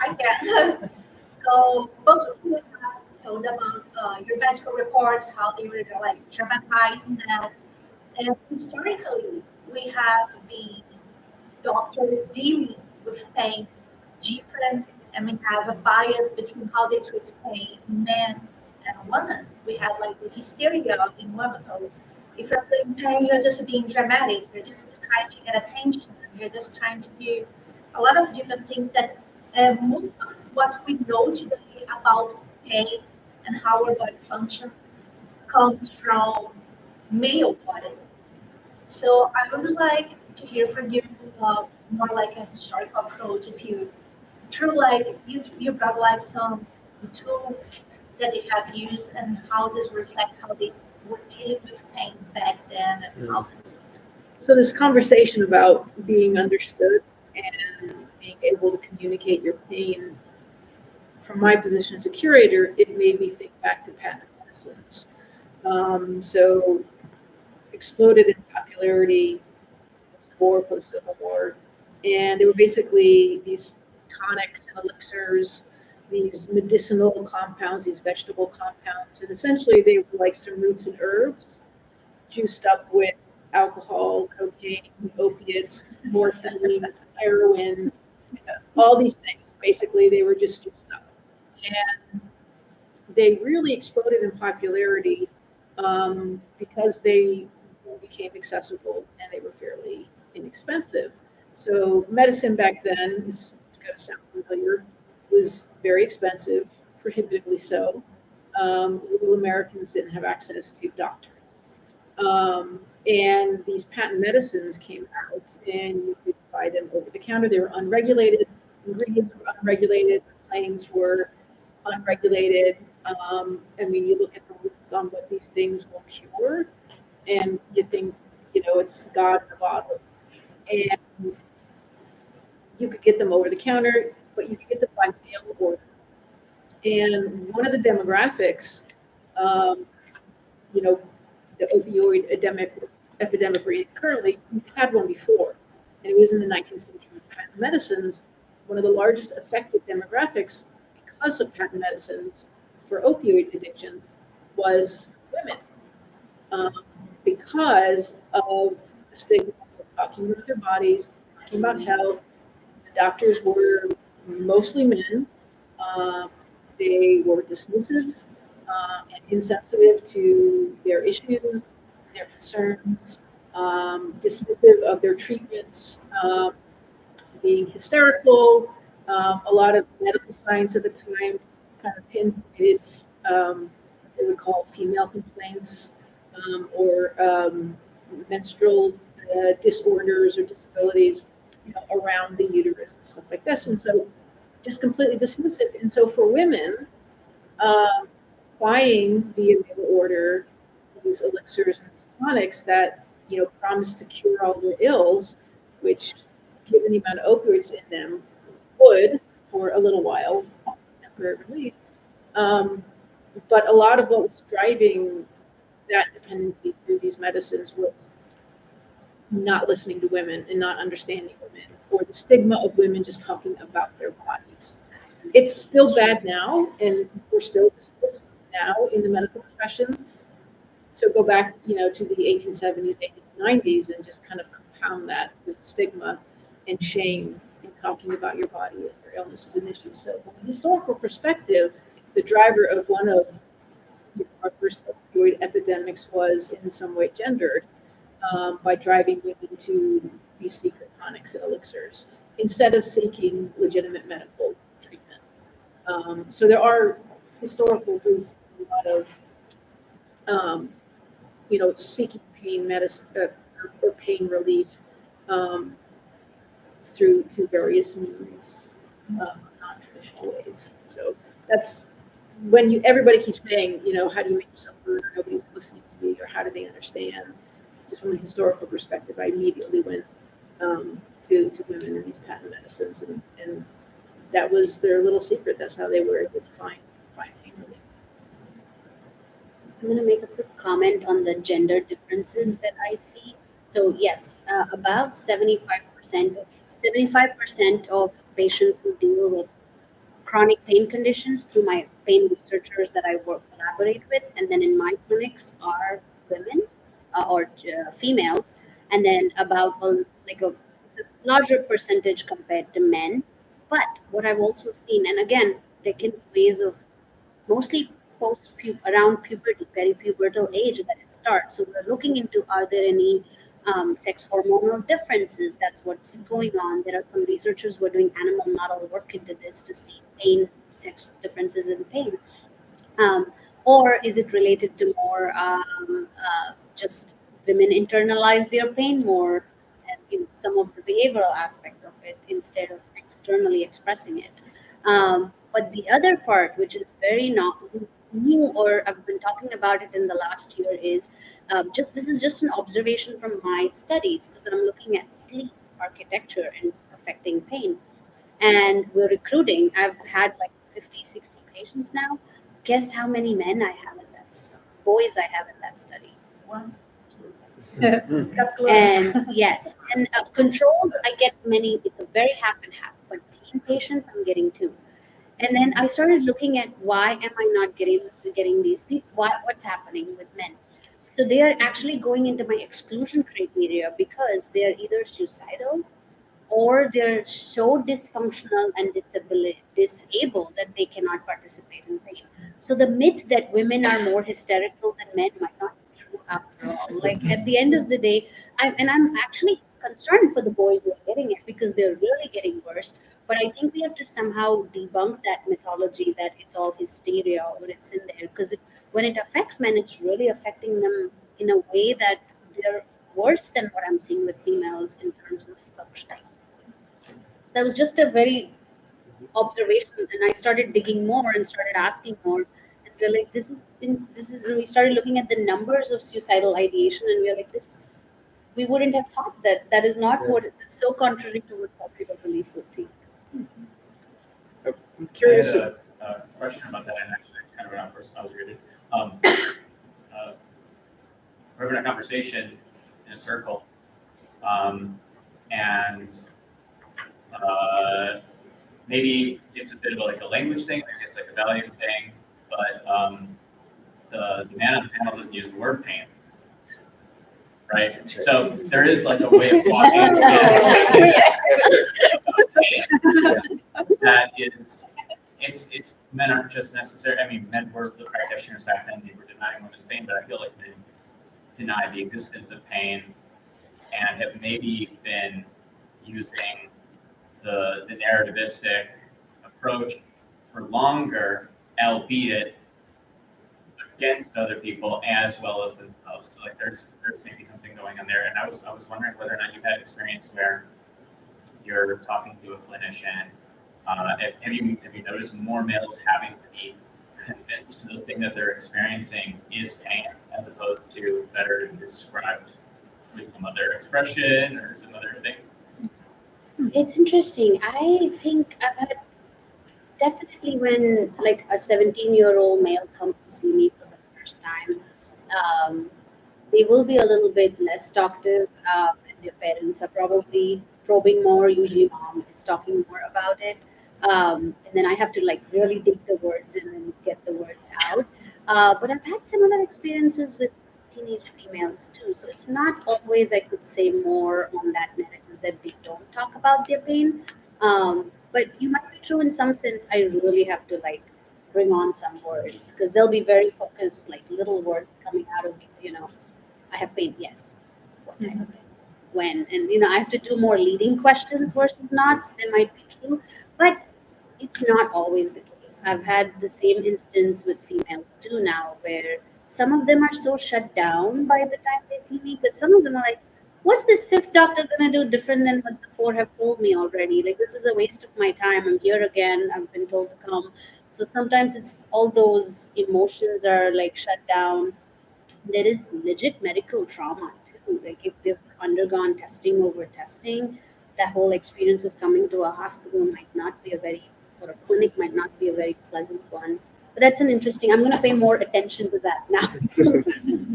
I can. So both of you have told about your medical reports, how they were traumatized and that. And historically, we have the doctors dealing with pain different, and we have a bias between how they treat pain, men and women. We have the hysteria in women. So if you're feeling pain, you're just being dramatic. You're just trying to get attention. You're just trying to do a lot of different things that most of what we know today about pain and how our body functions comes from male bodies. So I would like to hear from you more like a historical approach. If you true like you brought like some tools that they have used and how this reflects how they were dealing with pain back then and how this. So this conversation about being understood and being able to communicate your pain, from my position as a curator, it made me think back to patent medicines. So exploded in popularity post-Civil War, and they were basically these tonics and elixirs, these medicinal compounds, these vegetable compounds, and essentially they were like some roots and herbs juiced up with alcohol, cocaine, opiates, morphine, heroin, all these things. Basically, they were just juiced up. And they really exploded in popularity because they became accessible and they were fairly inexpensive. So medicine back then, is going to sound familiar, was very expensive, prohibitively so. Little Americans didn't have access to doctors. And these patent medicines came out and you could buy them over the counter. They were unregulated, ingredients were unregulated, claims were unregulated. I mean, you look at the list on what these things will cure, and you think, it's God in a bottle. And you could get them over the counter, but you could get them by mail order. And one of the demographics, the opioid epidemic we're in currently, we've had one before, and it was in the 19th century. Patent medicines, one of the largest affected demographics because of patent medicines for opioid addiction was women, because of the stigma of talking about their bodies, talking about health. The doctors were mostly men. They were dismissive and insensitive to their issues, their concerns, dismissive of their treatments, being hysterical. A lot of medical science at the time kind of pinpointed what they would call female complaints or menstrual disorders or disabilities around the uterus and stuff like this. And so just completely dismissive. And so for women, buying via mail order these elixirs and these tonics that promise to cure all their ills, which, given the amount of opioids in them, would for a little while, temporary relief. But a lot of what was driving that dependency through these medicines was not listening to women and not understanding women, or the stigma of women just talking about their bodies. It's still bad now, and we're still dismissed now in the medical profession. So go back, to the 1870s, 80s, 90s, and just kind of compound that with stigma and shame in talking about your body and your illness is an issue. So from a historical perspective, the driver of one of our first opioid epidemics was in some way gendered by driving women to these secret tonics and elixirs instead of seeking legitimate medical treatment. So there are historical roots in a lot of seeking pain medicine or pain relief through various means, non-traditional ways. So that's when everybody keeps saying, how do you make yourself heard, or nobody's listening to me, or how do they understand? Just from a historical perspective, I immediately went to women in these patent medicines, and that was their little secret. That's how they were able to find pain relief. I'm going to make a quick comment on the gender differences that I see. So yes, about 75% of patients who deal with chronic pain conditions through my pain researchers that I collaborate with, and then in my clinics are women or females, and then about it's a larger percentage compared to men. But what I've also seen, and again, there can be ways of mostly around puberty, peripubertal age that it starts. So we're looking into, are there any sex hormonal differences. That's what's going on. There are some researchers who are doing animal model work into this to see pain, sex differences in pain. Or is it related to more just women internalize their pain more, and some of the behavioral aspect of it instead of externally expressing it. But the other part, which is very not new, or I've been talking about it in the last year, is just this is just an observation from my studies, because I'm looking at sleep architecture and affecting pain. And we're recruiting. I've had like 50, 60 patients now. Guess how many men I have in that study? Boys I have in that study. One. And yes, and controls, I get many, it's a very half and half, but pain patients, I'm getting two. And then I started looking at why am I not getting these people? What's happening with men? So they are actually going into my exclusion criteria because they're either suicidal or they're so dysfunctional and disabled that they cannot participate in pain. So the myth that women are more hysterical than men might not be true after all. Like at the end of the day, I'm actually concerned for the boys who are getting it because they're really getting worse. But I think we have to somehow debunk that mythology that it's all hysteria or it's in there, because when it affects men, it's really affecting them in a way that they're worse than what I'm seeing with females in terms of functioning. That was just a very observation, and I started digging more and started asking more, and we're like, and we started looking at the numbers of suicidal ideation, and we're like, we wouldn't have thought that is not what it's so contrary to what popular belief would be. I'm curious. I had a question about that, and actually kind of around first I was reading. We're having a conversation in a circle, and maybe it's a bit of like a language thing, maybe it's like a values thing, but the man on the panel doesn't use the word pain, right? So there is like a way of talking that is, it's men aren't just necessary. I mean, men were the practitioners back then; they were denying women's pain, but I feel like men deny the existence of pain and have maybe been using the narrativistic approach for longer, albeit against other people as well as themselves. So like there's maybe something going on there. And I was wondering whether or not you've had experience where you're talking to a clinician. Have you noticed more males having to be convinced the thing that they're experiencing is pain as opposed to better described with some other expression or some other thing? It's interesting. I think I've had definitely when like a 17-year-old male comes to see me for the first time, they will be a little bit less talkative, and their parents are probably probing more. Usually mom is talking more about it. And then I have to like really dig the words in and get the words out. But I've had similar experiences with teenage females too. So it's not always, I could say, more on that narrative that they don't talk about their pain. But you might be true in some sense. I really have to like bring on some words because they'll be very focused, like little words coming out of, I have pain, yes. What type of pain? When? And, I have to do more leading questions versus nots. They might be true, but it's not always the case. I've had the same instance with females too now where some of them are so shut down by the time they see me, but some of them are like, what's this fifth doctor going to do different than what the four have told me already? Like, this is a waste of my time. I'm here again. I've been told to come. So sometimes it's all those emotions are like shut down. There is legit medical trauma too. Like if they've undergone testing over testing, that whole experience of coming to a hospital might not be or a clinic might not be a very pleasant one. But that's an interesting, I'm going to pay more attention to that now.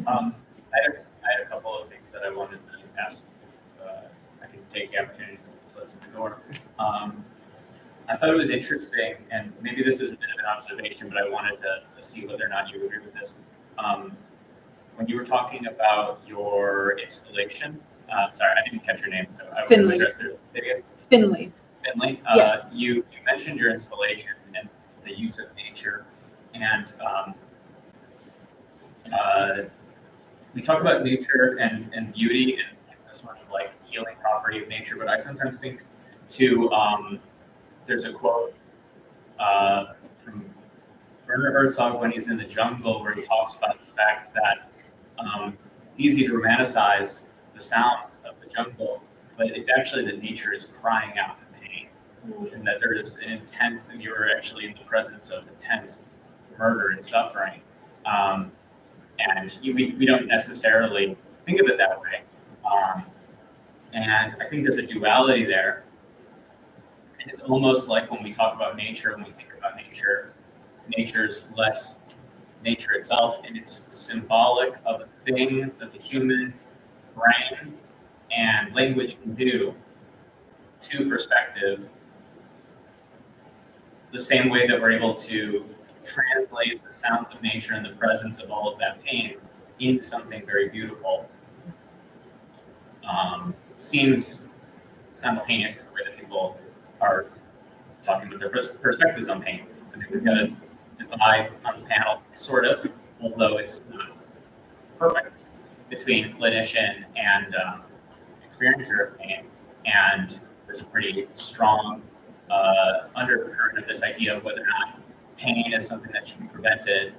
I had a couple of things that I wanted to ask. I can take the opportunity since the foot's in the door. I thought it was interesting, and maybe this is a bit of an observation, but I wanted to see whether or not you agree with this. When you were talking about your installation, sorry, I didn't catch your name, so I want to address it. Say again. Finley. Finley. Yes. You mentioned your installation and the use of nature, and we talk about nature and beauty and like healing property of nature, but I sometimes think too, there's a quote from Werner Herzog when he's in the jungle where he talks about the fact that it's easy to romanticize the sounds of the jungle, but it's actually that nature is crying out in pain, and that there is an intent, and you're actually in the presence of intense murder and suffering. And we don't necessarily think of it that way. And I think there's a duality there. And it's almost like when we talk about nature, when we think about nature, nature's less nature itself, and it's symbolic of a thing that the human brain and language can do to perspective, the same way that we're able to translate the sounds of nature and the presence of all of that pain into something very beautiful. Seems simultaneous in the way that people are talking about their perspectives on pain. I think we've got a divide on the panel, sort of, although it's not perfect, between clinician and experiencer of pain. And there's a pretty strong undercurrent of this idea of whether or not pain is something that should be prevented,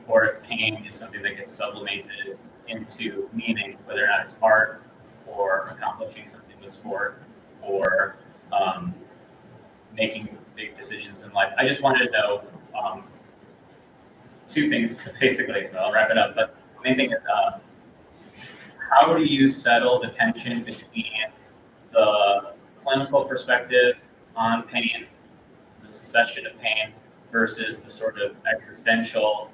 or if pain is something that gets sublimated into meaning, whether or not it's art or accomplishing something with sport or making big decisions in life. I just wanted to know two things basically, so I'll wrap it up. But the main thing is, how do you settle the tension between the clinical perspective on pain, the cessation of pain, versus the sort of existential,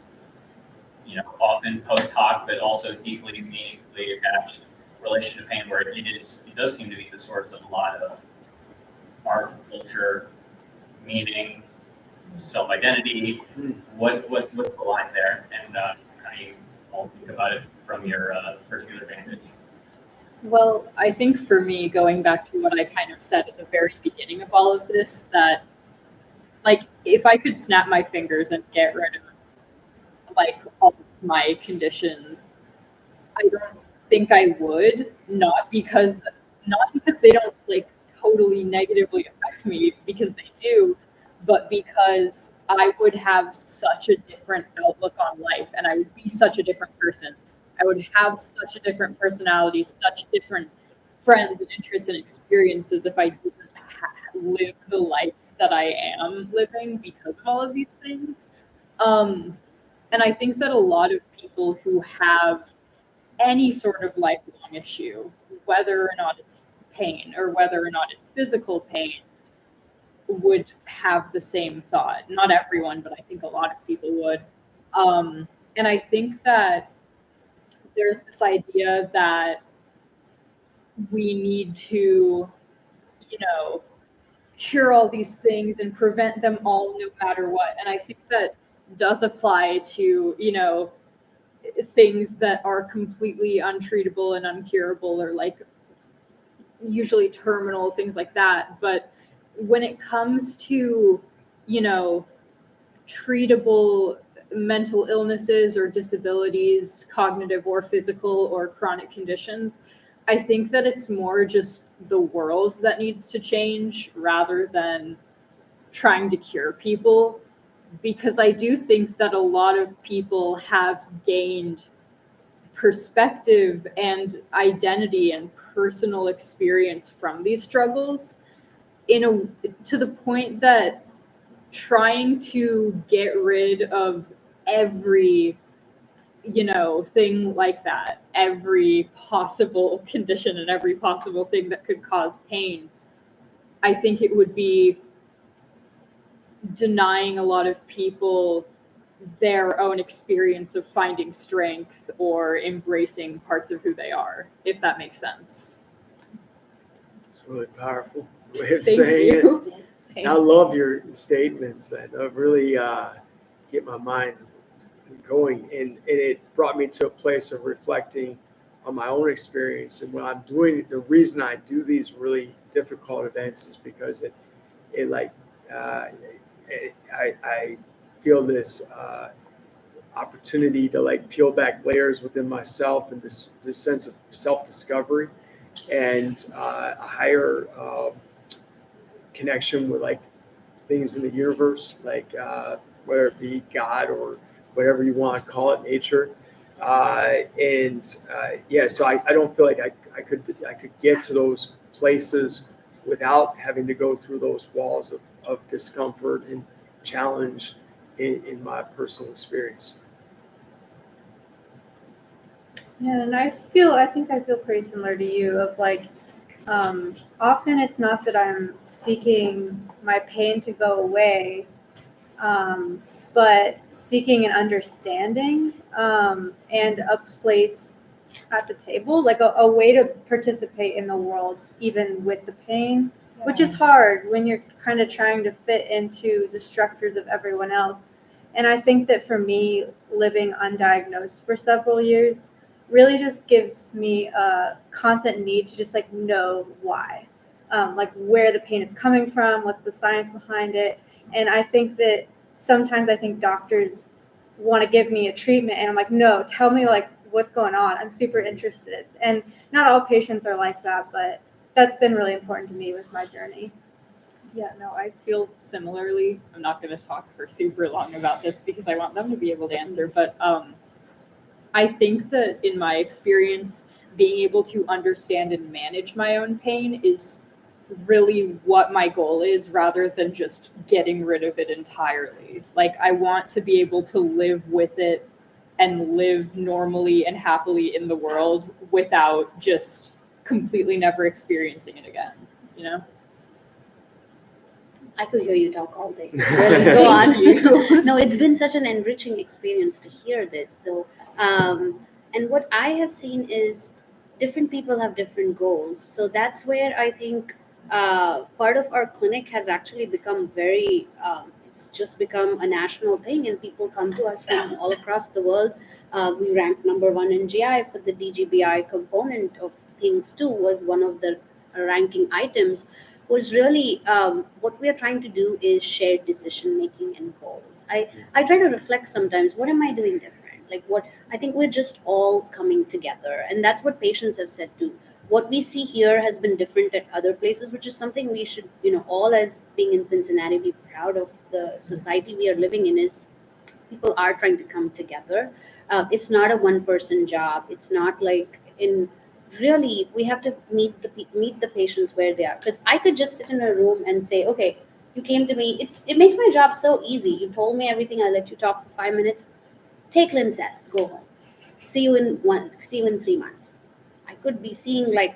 often post hoc, but also deeply meaningfully attached relation to pain, where it does seem to be the source of a lot of art, culture, meaning, self-identity. What's the line there, and how do you all think about it from your particular vantage? Well, I think for me, going back to what I kind of said at the very beginning of all of this, that like if I could snap my fingers and get rid of like all of my conditions, I don't think I would, not because they don't like totally negatively affect me, because they do, but because I would have such a different outlook on life, and I would be such a different person. I would have such a different personality, such different friends and interests and experiences if I didn't live the life that I am living because of all of these things. And I think that a lot of people who have any sort of lifelong issue, whether or not it's pain or whether or not it's physical pain, would have the same thought. Not everyone, but I think a lot of people would. And I think that there's this idea that we need to, cure all these things and prevent them all no matter what. And I think that does apply to, things that are completely untreatable and uncurable, or like usually terminal, things like that. But when it comes to, treatable mental illnesses or disabilities, cognitive or physical or chronic conditions, I think that it's more just the world that needs to change rather than trying to cure people. Because I do think that a lot of people have gained perspective and identity and personal experience from these struggles to the point that trying to get rid of every thing like that, every possible condition and every possible thing that could cause pain, I think it would be denying a lot of people their own experience of finding strength or embracing parts of who they are, if that makes sense. It's really powerful way of Thank saying you. it. I love your statements. That really get my mind going, and it brought me to a place of reflecting on my own experience. And when I'm doing, the reason I do these really difficult events is because I feel this opportunity to like peel back layers within myself, and this sense of self-discovery. and a higher connection with like things in the universe, like whether it be God or whatever you want to call it, nature. Yeah, so I don't feel like I could get to those places without having to go through those walls of discomfort and challenge in my personal experience. Yeah, and I think I feel pretty similar to you of like, often it's not that I'm seeking my pain to go away, but seeking an understanding, and a place at the table, like a way to participate in the world, even with the pain, which is hard when you're kind of trying to fit into the structures of everyone else. And I think that for me, living undiagnosed for several years really just gives me a constant need to just like know why, like where the pain is coming from, what's the science behind it. And I think that sometimes I think doctors want to give me a treatment and I'm like, no, tell me like what's going on. I'm super interested. And not all patients are like that, but that's been really important to me with my journey. Yeah, no, I feel similarly. I'm not going to talk for super long about this because I want them to be able to answer. But I think that in my experience, being able to understand and manage my own pain is really what my goal is, rather than just getting rid of it entirely. Like, I want to be able to live with it and live normally and happily in the world without just completely never experiencing it again, you know? I could hear you talk all day. Go on. No, it's been such an enriching experience to hear this, though. And what I have seen is different people have different goals. So that's where I think part of our clinic has actually become very, it's just become a national thing, and people come to us from all across the world. We ranked #1 in GI for the DGBI component of things too, was one of the ranking items. Was really what we are trying to do is shared decision making and goals. I try to reflect sometimes, what am I doing different? Like, what I think we're just all coming together, and that's what patients have said too. What we see here has been different at other places, which is something we should, all as being in Cincinnati, be proud of the society we are living in. Is people are trying to come together. It's not a one-person job. It's not like in really we have to meet the patients where they are. Because I could just sit in a room and say, okay, you came to me. It makes my job so easy. You told me everything. I let you talk for 5 minutes. Take Linsess, go home. See you in 3 months. I could be seeing like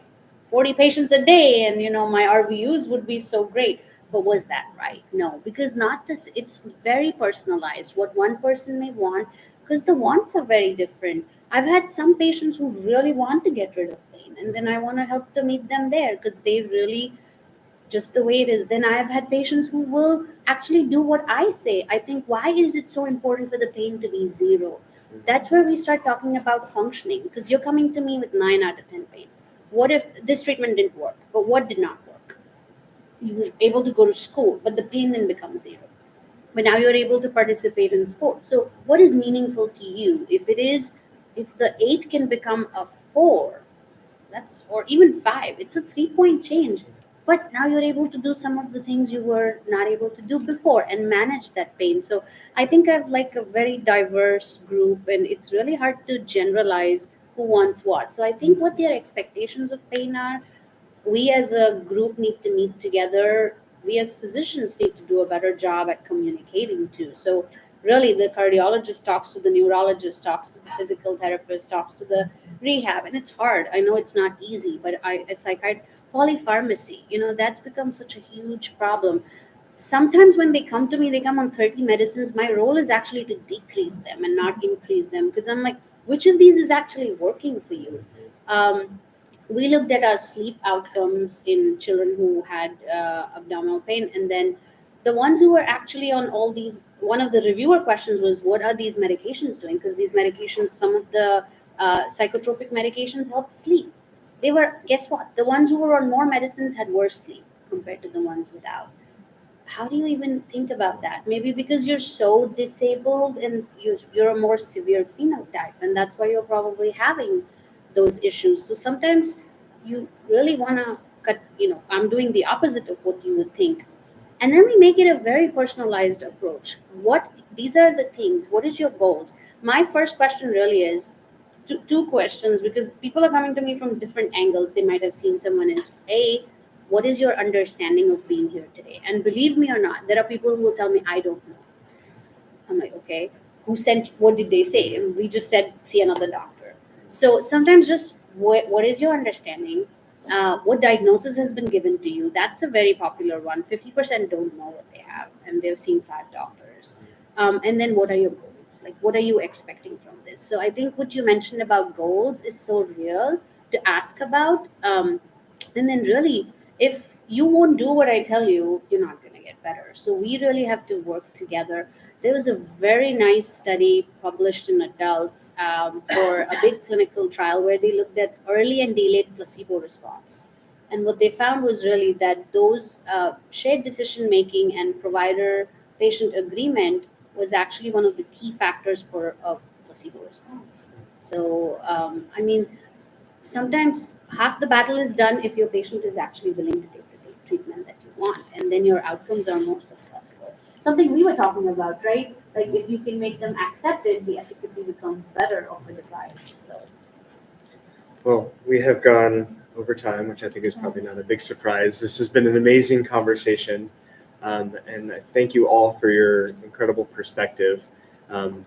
40 patients a day, and my RVUs would be so great. But was that right? No, because not this. It's very personalized. What one person may want, because the wants are very different. I've had some patients who really want to get rid of pain, and then I want to help to meet them there because they really just the way it is. Then I have had patients who will actually do what I say. I think, why is it so important for the pain to be 0? That's where we start talking about functioning, because you're coming to me with 9 out of 10 pain. What if this treatment didn't work? But what did not work? You were able to go to school, but the pain then becomes 0. But now you're able to participate in sports. So what is meaningful to you? If the 8 can become a 4, or even 5, it's a 3-point change. But now you're able to do some of the things you were not able to do before and manage that pain. So I think I've like a very diverse group, and it's really hard to generalize who wants what. So I think what their expectations of pain are, we as a group need to meet together. We as physicians need to do a better job at communicating too. So really, the cardiologist talks to the neurologist, talks to the physical therapist, talks to the rehab, and it's hard. I know it's not easy, but it's like polypharmacy. That's become such a huge problem. Sometimes when they come to me, they come on 30 medicines. My role is actually to decrease them and not increase them, because I'm like, which of these is actually working for you? We looked at our sleep outcomes in children who had abdominal pain, and then the ones who were actually on all these, one of the reviewer questions was, what are these medications doing? Because these medications, some of the psychotropic medications help sleep. They were, guess what? The ones who were on more medicines had worse sleep compared to the ones without. How do you even think about that? Maybe because you're so disabled and you're a more severe phenotype, and that's why you're probably having those issues. So sometimes you really want to cut, I'm doing the opposite of what you would think. And then we make it a very personalized approach. These are the things, what is your goals? My first question really is two questions, because people are coming to me from different angles. They might have seen someone is, what is your understanding of being here today? And believe me or not, there are people who will tell me, I don't know. I'm like, okay, what did they say? And we just said, see another doctor. So sometimes just what is your understanding? What diagnosis has been given to you? That's a very popular one. 50% don't know what they have, and they've seen 5 doctors. And then what are your goals? Like, what are you expecting from this? So I think what you mentioned about goals is so real to ask about. And then really, if you won't do what I tell you, you're not going to get better. So we really have to work together. There was a very nice study published in Adults for a big clinical trial where they looked at early and delayed placebo response. And what they found was really that those shared decision making and provider patient agreement was actually one of the key factors for a placebo response. So, sometimes half the battle is done if your patient is actually willing to take the treatment that you want, and then your outcomes are more successful. Something we were talking about, right? Like, if you can make them accept it, the efficacy becomes better of the device. So, Well, we have gone over time, which I think is probably not a big surprise. This has been an amazing conversation, and I thank you all for your incredible perspective. I'm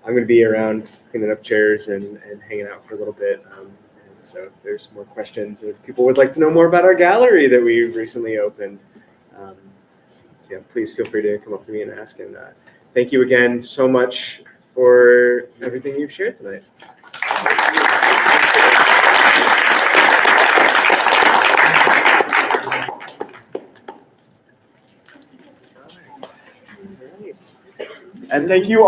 going to be around cleaning up chairs and hanging out for a little bit. And so if there's more questions, if people would like to know more about our gallery that we recently opened, please feel free to come up to me and ask. And thank you again so much for everything you've shared tonight. And thank you